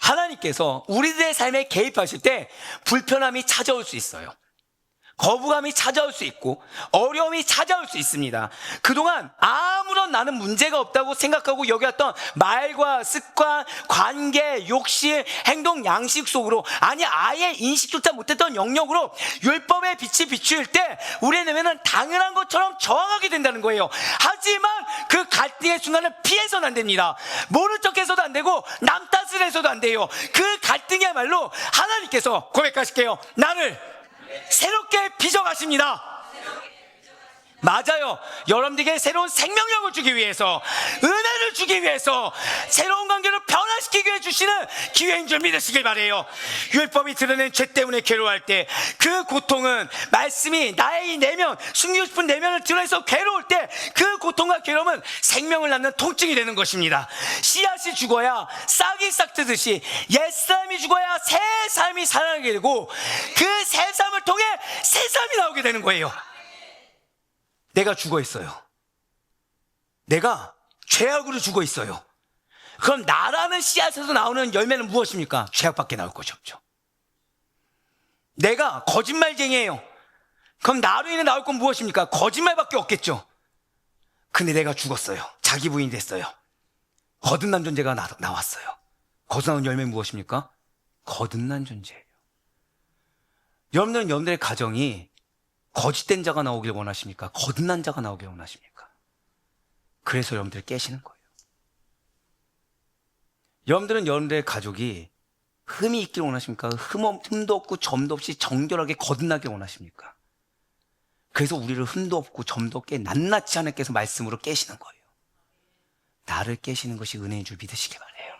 하나님께서 우리들의 삶에 개입하실 때 불편함이 찾아올 수 있어요. 거부감이 찾아올 수 있고 어려움이 찾아올 수 있습니다. 그동안 아무런 나는 문제가 없다고 생각하고 여겨왔던 말과 습관, 관계, 욕심, 행동, 양식 속으로, 아니 아예 인식조차 못했던 영역으로 율법의 빛이 비추일 때 우리의 내면은 당연한 것처럼 저항하게 된다는 거예요. 하지만 그 갈등의 순간을 피해서는 안 됩니다. 모른 척해서도 안 되고 남 탓을 해서도 안 돼요. 그 갈등이야말로 하나님께서, 고백하실게요, 나를 새롭게 빚어가십니다. 맞아요. 여러분들에게 새로운 생명력을 주기 위해서, 은혜를 주기 위해서, 새로운 관계를 변화시키기 위해 주시는 기회인 줄 믿으시길 바라요. 율법이 드러낸 죄 때문에 괴로워할 때 그 고통은 말씀이 나의 이 내면, 숨기고 싶은 내면을 드러내서 괴로울 때 그 고통과 괴로움은 생명을 낳는 통증이 되는 것입니다. 씨앗이 죽어야 싹이 싹트듯이 옛사람이 죽어야 새 삶이 살아나게 되고 그 새 삶을 통해 새 삶이 나오게 되는 거예요. 내가 죽어 있어요. 내가 죄악으로 죽어 있어요. 그럼 나라는 씨앗에서 나오는 열매는 무엇입니까? 죄악밖에 나올 것이 없죠. 내가 거짓말쟁이에요. 그럼 나로 인해 나올 건 무엇입니까? 거짓말밖에 없겠죠. 근데 내가 죽었어요. 자기 부인이 됐어요. 거듭난 존재가 나왔어요. 거기서 나온 열매는 무엇입니까? 거듭난 존재예요. 여러분들의 가정이 거짓된 자가 나오길 원하십니까? 거듭난 자가 나오길 원하십니까? 그래서 여러분들 깨시는 거예요. 여러분들은 여러분들의 가족이 흠이 있길 원하십니까? 흠도 없고 점도 없이 정결하게 거듭나길 원하십니까? 그래서 우리를 흠도 없고 점도 없게 낱낱이 하나님께서 말씀으로 깨시는 거예요. 나를 깨시는 것이 은혜인 줄 믿으시기 바라요.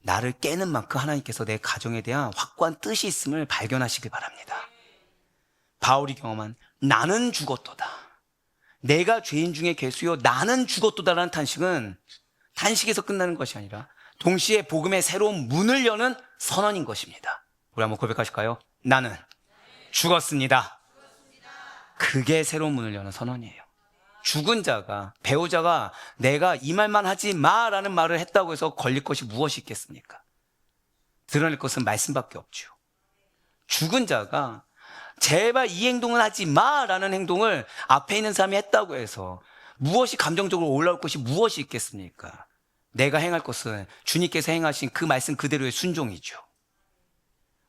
나를 깨는 만큼 하나님께서 내 가정에 대한 확고한 뜻이 있음을 발견하시기 바랍니다. 바울이 경험한 나는 죽었도다, 내가 죄인 중에 괴수요 나는 죽었도다라는 탄식은 탄식에서 끝나는 것이 아니라 동시에 복음의 새로운 문을 여는 선언인 것입니다. 우리 한번 고백하실까요? 나는 죽었습니다. 그게 새로운 문을 여는 선언이에요. 죽은 자가, 배우자가 내가 이 말만 하지 마라는 말을 했다고 해서 걸릴 것이 무엇이 있겠습니까? 드러낼 것은 말씀밖에 없죠. 죽은 자가 제발 이 행동은 하지 마라는 행동을 앞에 있는 사람이 했다고 해서 무엇이 감정적으로 올라올 것이 무엇이 있겠습니까? 내가 행할 것은 주님께서 행하신 그 말씀 그대로의 순종이죠.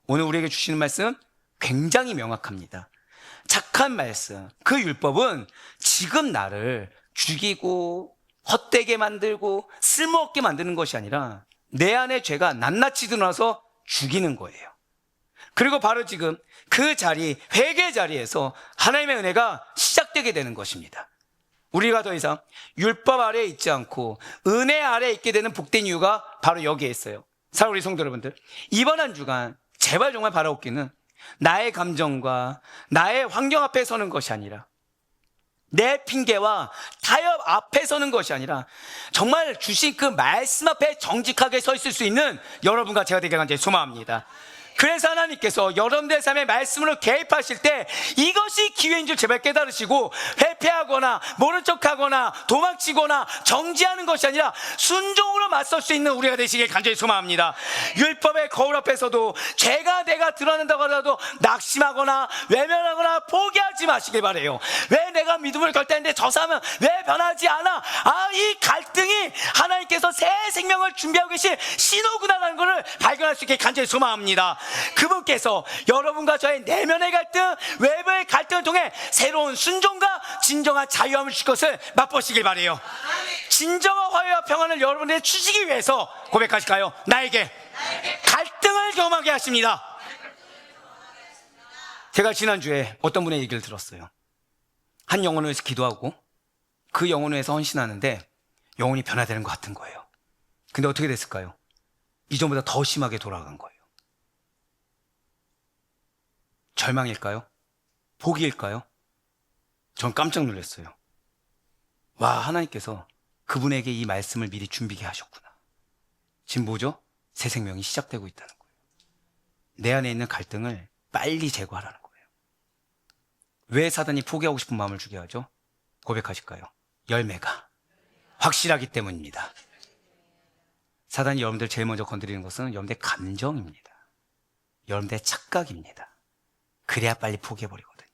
오늘 우리에게 주시는 말씀 굉장히 명확합니다. 착한 말씀, 그 율법은 지금 나를 죽이고 헛되게 만들고 쓸모없게 만드는 것이 아니라 내 안에 죄가 낱낱이 드러나서 죽이는 거예요. 그리고 바로 지금 그 자리, 회개 자리에서 하나님의 은혜가 시작되게 되는 것입니다. 우리가 더 이상 율법 아래에 있지 않고 은혜 아래에 있게 되는 복된 이유가 바로 여기에 있어요. 사랑하는 우리 성도 여러분들, 이번 한 주간 제발 정말 바라옵기는 나의 감정과 나의 환경 앞에 서는 것이 아니라 내 핑계와 타협 앞에 서는 것이 아니라 정말 주신 그 말씀 앞에 정직하게 서 있을 수 있는 여러분과 제가 되게 간절히 소망합니다. 그래서 하나님께서 여러분들의 삶에 말씀으로 개입하실 때 이것이 기회인 줄 제발 깨달으시고 회피하거나 모른 척하거나 도망치거나 정지하는 것이 아니라 순종으로 맞설 수 있는 우리가 되시길 간절히 소망합니다. 율법의 거울 앞에서도 죄가 내가 드러난다고 하더라도 낙심하거나 외면하거나 포기하지 마시길 바라요. 왜 내가 믿음을 결단했는데 저 사람은 왜 변하지 않아? 이 갈등이 하나님께서 새 생명을 준비하고 계신 신호구나라는 것을 발견할 수 있게 간절히 소망합니다. 그분께서 여러분과 저의 내면의 갈등, 외부의 갈등을 통해 새로운 순종과 진정한 자유함을 주실 것을 맛보시길 바라요. 진정한 화해와 평안을 여러분에게 주시기 위해서 고백하실까요? 나에게 갈등을 경험하게 하십니다. 제가 지난주에 어떤 분의 얘기를 들었어요. 한 영혼을 위해서 기도하고 그 영혼을 위해서 헌신하는데 영혼이 변화되는 것 같은 거예요. 근데 어떻게 됐을까요? 이전보다 더 심하게 돌아간 거예요. 절망일까요? 포기일까요? 전 깜짝 놀랐어요. 와, 하나님께서 그분에게 이 말씀을 미리 준비케 하셨구나. 지금 뭐죠? 새 생명이 시작되고 있다는 거예요. 내 안에 있는 갈등을 빨리 제거하라는 거예요. 왜 사단이 포기하고 싶은 마음을 주게 하죠? 고백하실까요? 열매가 확실하기 때문입니다. 사단이 여러분들 제일 먼저 건드리는 것은 여러분들의 감정입니다. 여러분들의 착각입니다. 그래야 빨리 포기해버리거든요.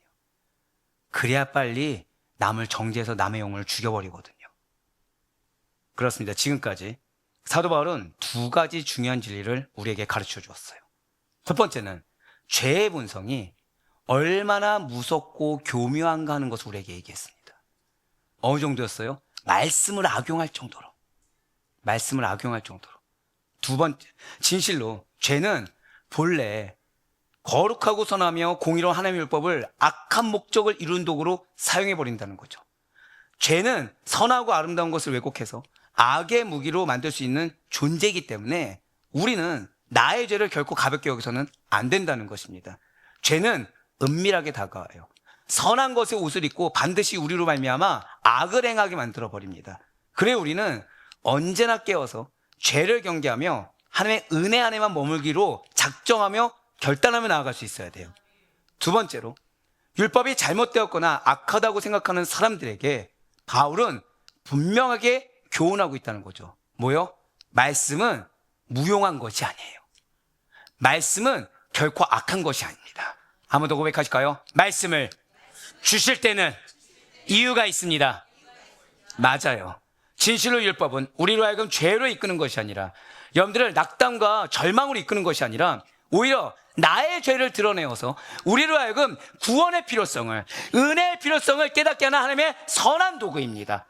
그래야 빨리 남을 정죄해서 남의 영혼을 죽여버리거든요. 그렇습니다. 지금까지 사도 바울은 두 가지 중요한 진리를 우리에게 가르쳐 주었어요. 첫 번째는 죄의 본성이 얼마나 무섭고 교묘한가 하는 것을 우리에게 얘기했습니다. 어느 정도였어요? 말씀을 악용할 정도로. 말씀을 악용할 정도로. 두 번째, 진실로 죄는 본래 거룩하고 선하며 공의로운 하나님의 율법을 악한 목적을 이룬 도구로 사용해버린다는 거죠. 죄는 선하고 아름다운 것을 왜곡해서 악의 무기로 만들 수 있는 존재이기 때문에 우리는 나의 죄를 결코 가볍게 여기서는 안 된다는 것입니다. 죄는 은밀하게 다가와요. 선한 것의 옷을 입고 반드시 우리로 말미암아 악을 행하게 만들어버립니다. 그래 우리는 언제나 깨어서 죄를 경계하며 하나님의 은혜 안에만 머물기로 작정하며 결단하며 나아갈 수 있어야 돼요. 두 번째로 율법이 잘못되었거나 악하다고 생각하는 사람들에게 바울은 분명하게 교훈하고 있다는 거죠. 뭐요? 말씀은 무용한 것이 아니에요. 말씀은 결코 악한 것이 아닙니다. 한 번 더 고백하실까요? 말씀을 주실 때는 이유가 있습니다. 맞아요. 진실로 율법은 우리로 하여금 죄로 이끄는 것이 아니라 여러분들을 낙담과 절망으로 이끄는 것이 아니라 오히려 나의 죄를 드러내어서 우리로 하여금 구원의 필요성을, 은혜의 필요성을 깨닫게 하는 하나님의 선한 도구입니다.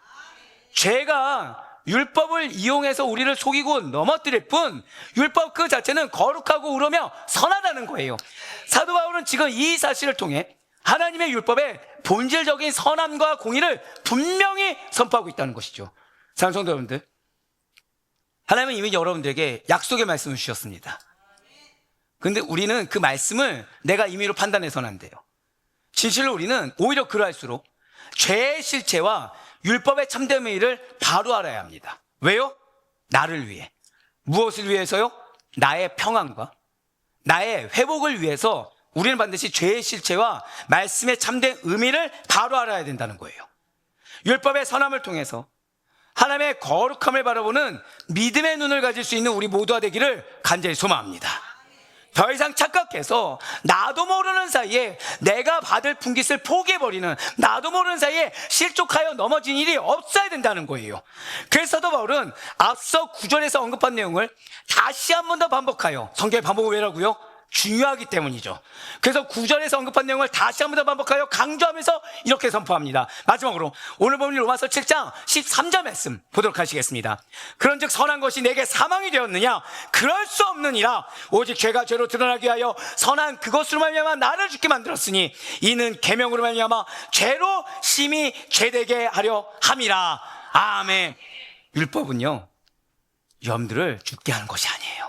죄가 율법을 이용해서 우리를 속이고 넘어뜨릴 뿐 율법 그 자체는 거룩하고 의로우며 선하다는 거예요. 사도 바울은 지금 이 사실을 통해 하나님의 율법의 본질적인 선함과 공의를 분명히 선포하고 있다는 것이죠. 사랑하는 성도 여러분들, 하나님은 이미 여러분들에게 약속의 말씀을 주셨습니다. 근데 우리는 그 말씀을 내가 임의로 판단해서는 안 돼요. 진실로 우리는 오히려 그럴수록 죄의 실체와 율법의 참된 의미를 바로 알아야 합니다. 왜요? 나를 위해. 무엇을 위해서요? 나의 평안과 나의 회복을 위해서 우리는 반드시 죄의 실체와 말씀의 참된 의미를 바로 알아야 된다는 거예요. 율법의 선함을 통해서 하나님의 거룩함을 바라보는 믿음의 눈을 가질 수 있는 우리 모두가 되기를 간절히 소망합니다. 더 이상 착각해서 나도 모르는 사이에 내가 받을 분깃을 포기해버리는, 나도 모르는 사이에 실족하여 넘어진 일이 없어야 된다는 거예요. 그래서 사도 바울은 앞서 9절에서 언급한 내용을 다시 한 번 더 반복하여, 성경의 반복은 왜라고요? 중요하기 때문이죠. 그래서 9절에서 언급한 내용을 다시 한 번 더 반복하여 강조하면서 이렇게 선포합니다. 마지막으로 오늘 본문 로마서 7장 13절 말씀 보도록 하시겠습니다. 그런즉 선한 것이 내게 사망이 되었느냐? 그럴 수 없느니라. 오직 죄가 죄로 드러나게 하여 선한 그것으로 말미암아 나를 죽게 만들었으니 이는 계명으로 말미암아 죄로 심히 죄되게 하려 함이라. 아멘. 율법은요, 여러분들을 죽게 하는 것이 아니에요.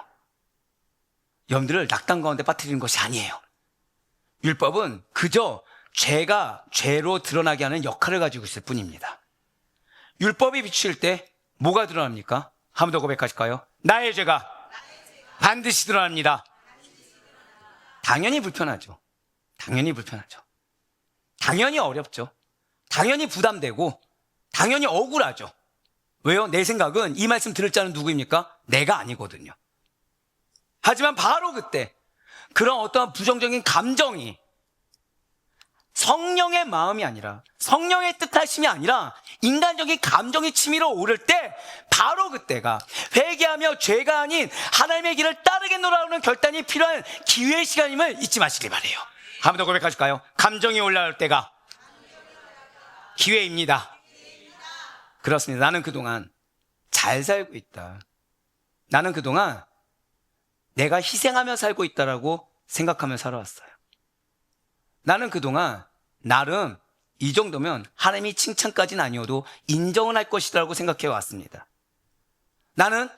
여러분들을 낙담 가운데 빠뜨리는 것이 아니에요. 율법은 그저 죄가 죄로 드러나게 하는 역할을 가지고 있을 뿐입니다. 율법이 비칠 때 뭐가 드러납니까? 한 번 더 고백하실까요? 나의 죄가 반드시 드러납니다. 당연히 불편하죠. 당연히 불편하죠. 당연히 어렵죠. 당연히 부담되고 당연히 억울하죠. 왜요? 내 생각은 이 말씀 들을 자는 누구입니까? 내가 아니거든요. 하지만 바로 그때 그런 어떠한 부정적인 감정이 성령의 마음이 아니라, 성령의 뜻하심이 아니라 인간적인 감정이 치밀어 오를 때, 바로 그때가 회개하며 죄가 아닌 하나님의 길을 따르겠노라는 결단이 필요한 기회의 시간임을 잊지 마시길 바라요. 한 번 더 고백하실까요? 감정이 올라올 때가 기회입니다. 그렇습니다. 나는 그동안 잘 살고 있다. 나는 그동안 내가 희생하며 살고 있다라고 생각하며 살아왔어요. 나는 그동안 나름 이 정도면 하나님이 칭찬까지는 아니어도 인정은 할 것이라고 생각해 왔습니다. 나는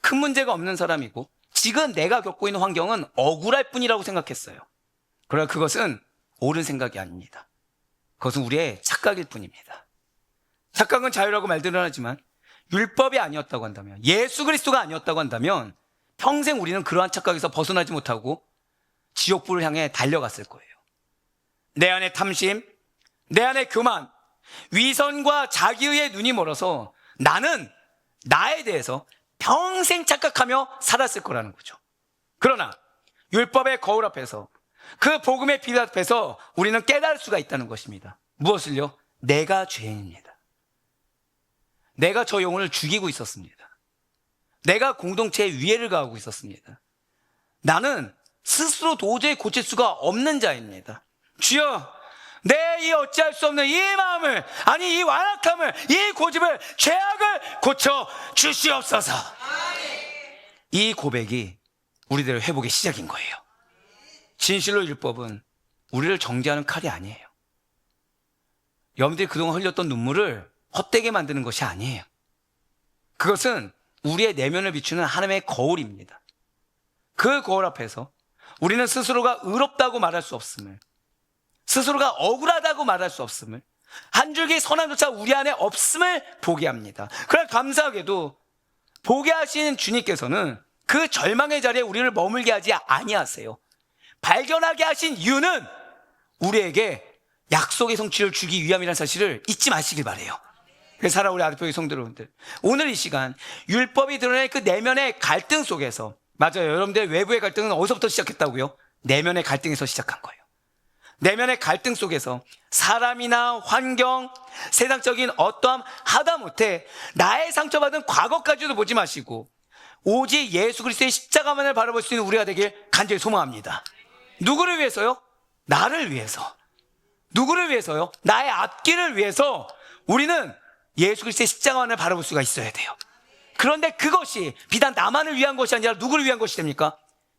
큰 문제가 없는 사람이고 지금 내가 겪고 있는 환경은 억울할 뿐이라고 생각했어요. 그러나 그것은 옳은 생각이 아닙니다. 그것은 우리의 착각일 뿐입니다. 착각은 자유라고 말들은 하지만 율법이 아니었다고 한다면, 예수 그리스도가 아니었다고 한다면 평생 우리는 그러한 착각에서 벗어나지 못하고 지옥불을 향해 달려갔을 거예요. 내 안에 탐심, 내 안에 교만, 위선과 자기의의 눈이 멀어서 나는 나에 대해서 평생 착각하며 살았을 거라는 거죠. 그러나 율법의 거울 앞에서, 그 복음의 빛 앞에서 우리는 깨달을 수가 있다는 것입니다. 무엇을요? 내가 죄인입니다. 내가 저 영혼을 죽이고 있었습니다. 내가 공동체에 위해를 가하고 있었습니다. 나는 스스로 도저히 고칠 수가 없는 자입니다. 주여, 내 이 어찌할 수 없는 이 마음을, 아니 이 완악함을, 이 고집을, 죄악을 고쳐 주시옵소서. 이 고백이 우리들의 회복의 시작인 거예요. 진실로 율법은 우리를 정죄하는 칼이 아니에요. 여러분들이 그동안 흘렸던 눈물을 헛되게 만드는 것이 아니에요. 그것은 우리의 내면을 비추는 하나님의 거울입니다. 그 거울 앞에서 우리는 스스로가 의롭다고 말할 수 없음을, 스스로가 억울하다고 말할 수 없음을, 한 줄기 선함조차 우리 안에 없음을 보게 합니다. 그러나 감사하게도 보게 하신 주님께서는 그 절망의 자리에 우리를 머물게 하지 아니하세요. 발견하게 하신 이유는 우리에게 약속의 성취를 주기 위함이라는 사실을 잊지 마시길 바라요. 그래서 사랑 우리 아드표의 성도 여러분들, 오늘 이 시간 율법이 드러낸 그 내면의 갈등 속에서, 맞아요, 여러분들 외부의 갈등은 어디서부터 시작했다고요? 내면의 갈등에서 시작한 거예요. 내면의 갈등 속에서 사람이나 환경, 세상적인 어떠함 하다못해 나의 상처받은 과거까지도 보지 마시고 오직 예수 그리스도의 십자가만을 바라볼 수 있는 우리가 되길 간절히 소망합니다. 누구를 위해서요? 나를 위해서. 누구를 위해서요? 나의 앞길을 위해서 우리는 예수 그리스도의 십자가만을 바라볼 수가 있어야 돼요. 그런데 그것이 비단 나만을 위한 것이 아니라 누구를 위한 것이 됩니까?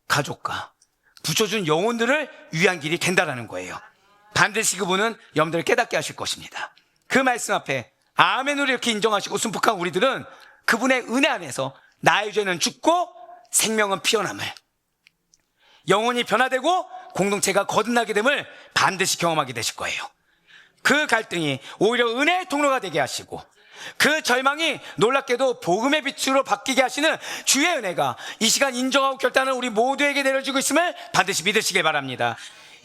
가족과 붙여준 영혼들을 위한 길이 된다는 거예요. 반드시 그분은 염두를 깨닫게 하실 것입니다. 그 말씀 앞에 아멘으로 이렇게 인정하시고 순복한 우리들은 그분의 은혜 안에서 나의 죄는 죽고 생명은 피어남을, 영혼이 변화되고 공동체가 거듭나게 됨을 반드시 경험하게 되실 거예요. 그 갈등이 오히려 은혜의 통로가 되게 하시고 그 절망이 놀랍게도 복음의 빛으로 바뀌게 하시는 주의 은혜가 이 시간 인정하고 결단을 우리 모두에게 내려주고 있음을 반드시 믿으시길 바랍니다.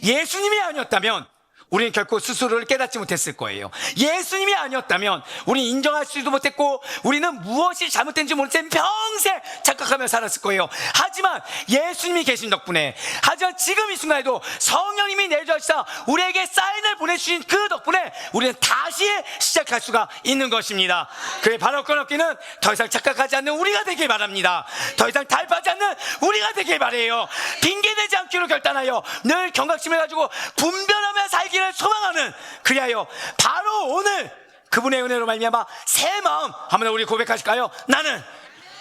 예수님이 아니었다면 우리는 결코 스스로를 깨닫지 못했을 거예요. 예수님이 아니었다면 우리는 인정할 수도 못했고 우리는 무엇이 잘못된지 모른 채 평생 착각하며 살았을 거예요. 하지만 예수님이 계신 덕분에, 하지만 지금 이 순간에도 성령님이 내주하시다 우리에게 사인을 보내주신 그 덕분에 우리는 다시 시작할 수가 있는 것입니다. 그의 바랄 없기는 더 이상 착각하지 않는 우리가 되길 바랍니다. 더 이상 달파지 않는 우리가 되길 바라요. 핑계대지 않기로 결단하여 늘 경각심을 가지고 분별하며 살기를 소망하는, 그리하여 바로 오늘 그분의 은혜로 말미암아 새 마음 한번 우리 고백하실까요? 나는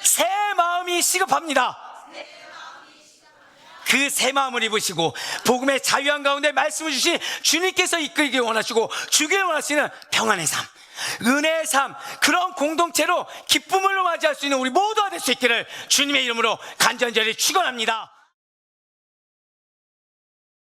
새 마음이 시급합니다. 그 새 마음을 입으시고 복음의 자유한 가운데 말씀을 주신 주님께서 이끌기 원하시고 주길 원하시는 평안의 삶, 은혜의 삶, 그런 공동체로 기쁨으로 맞이할 수 있는 우리 모두가 될 수 있기를 주님의 이름으로 간절히 축원합니다.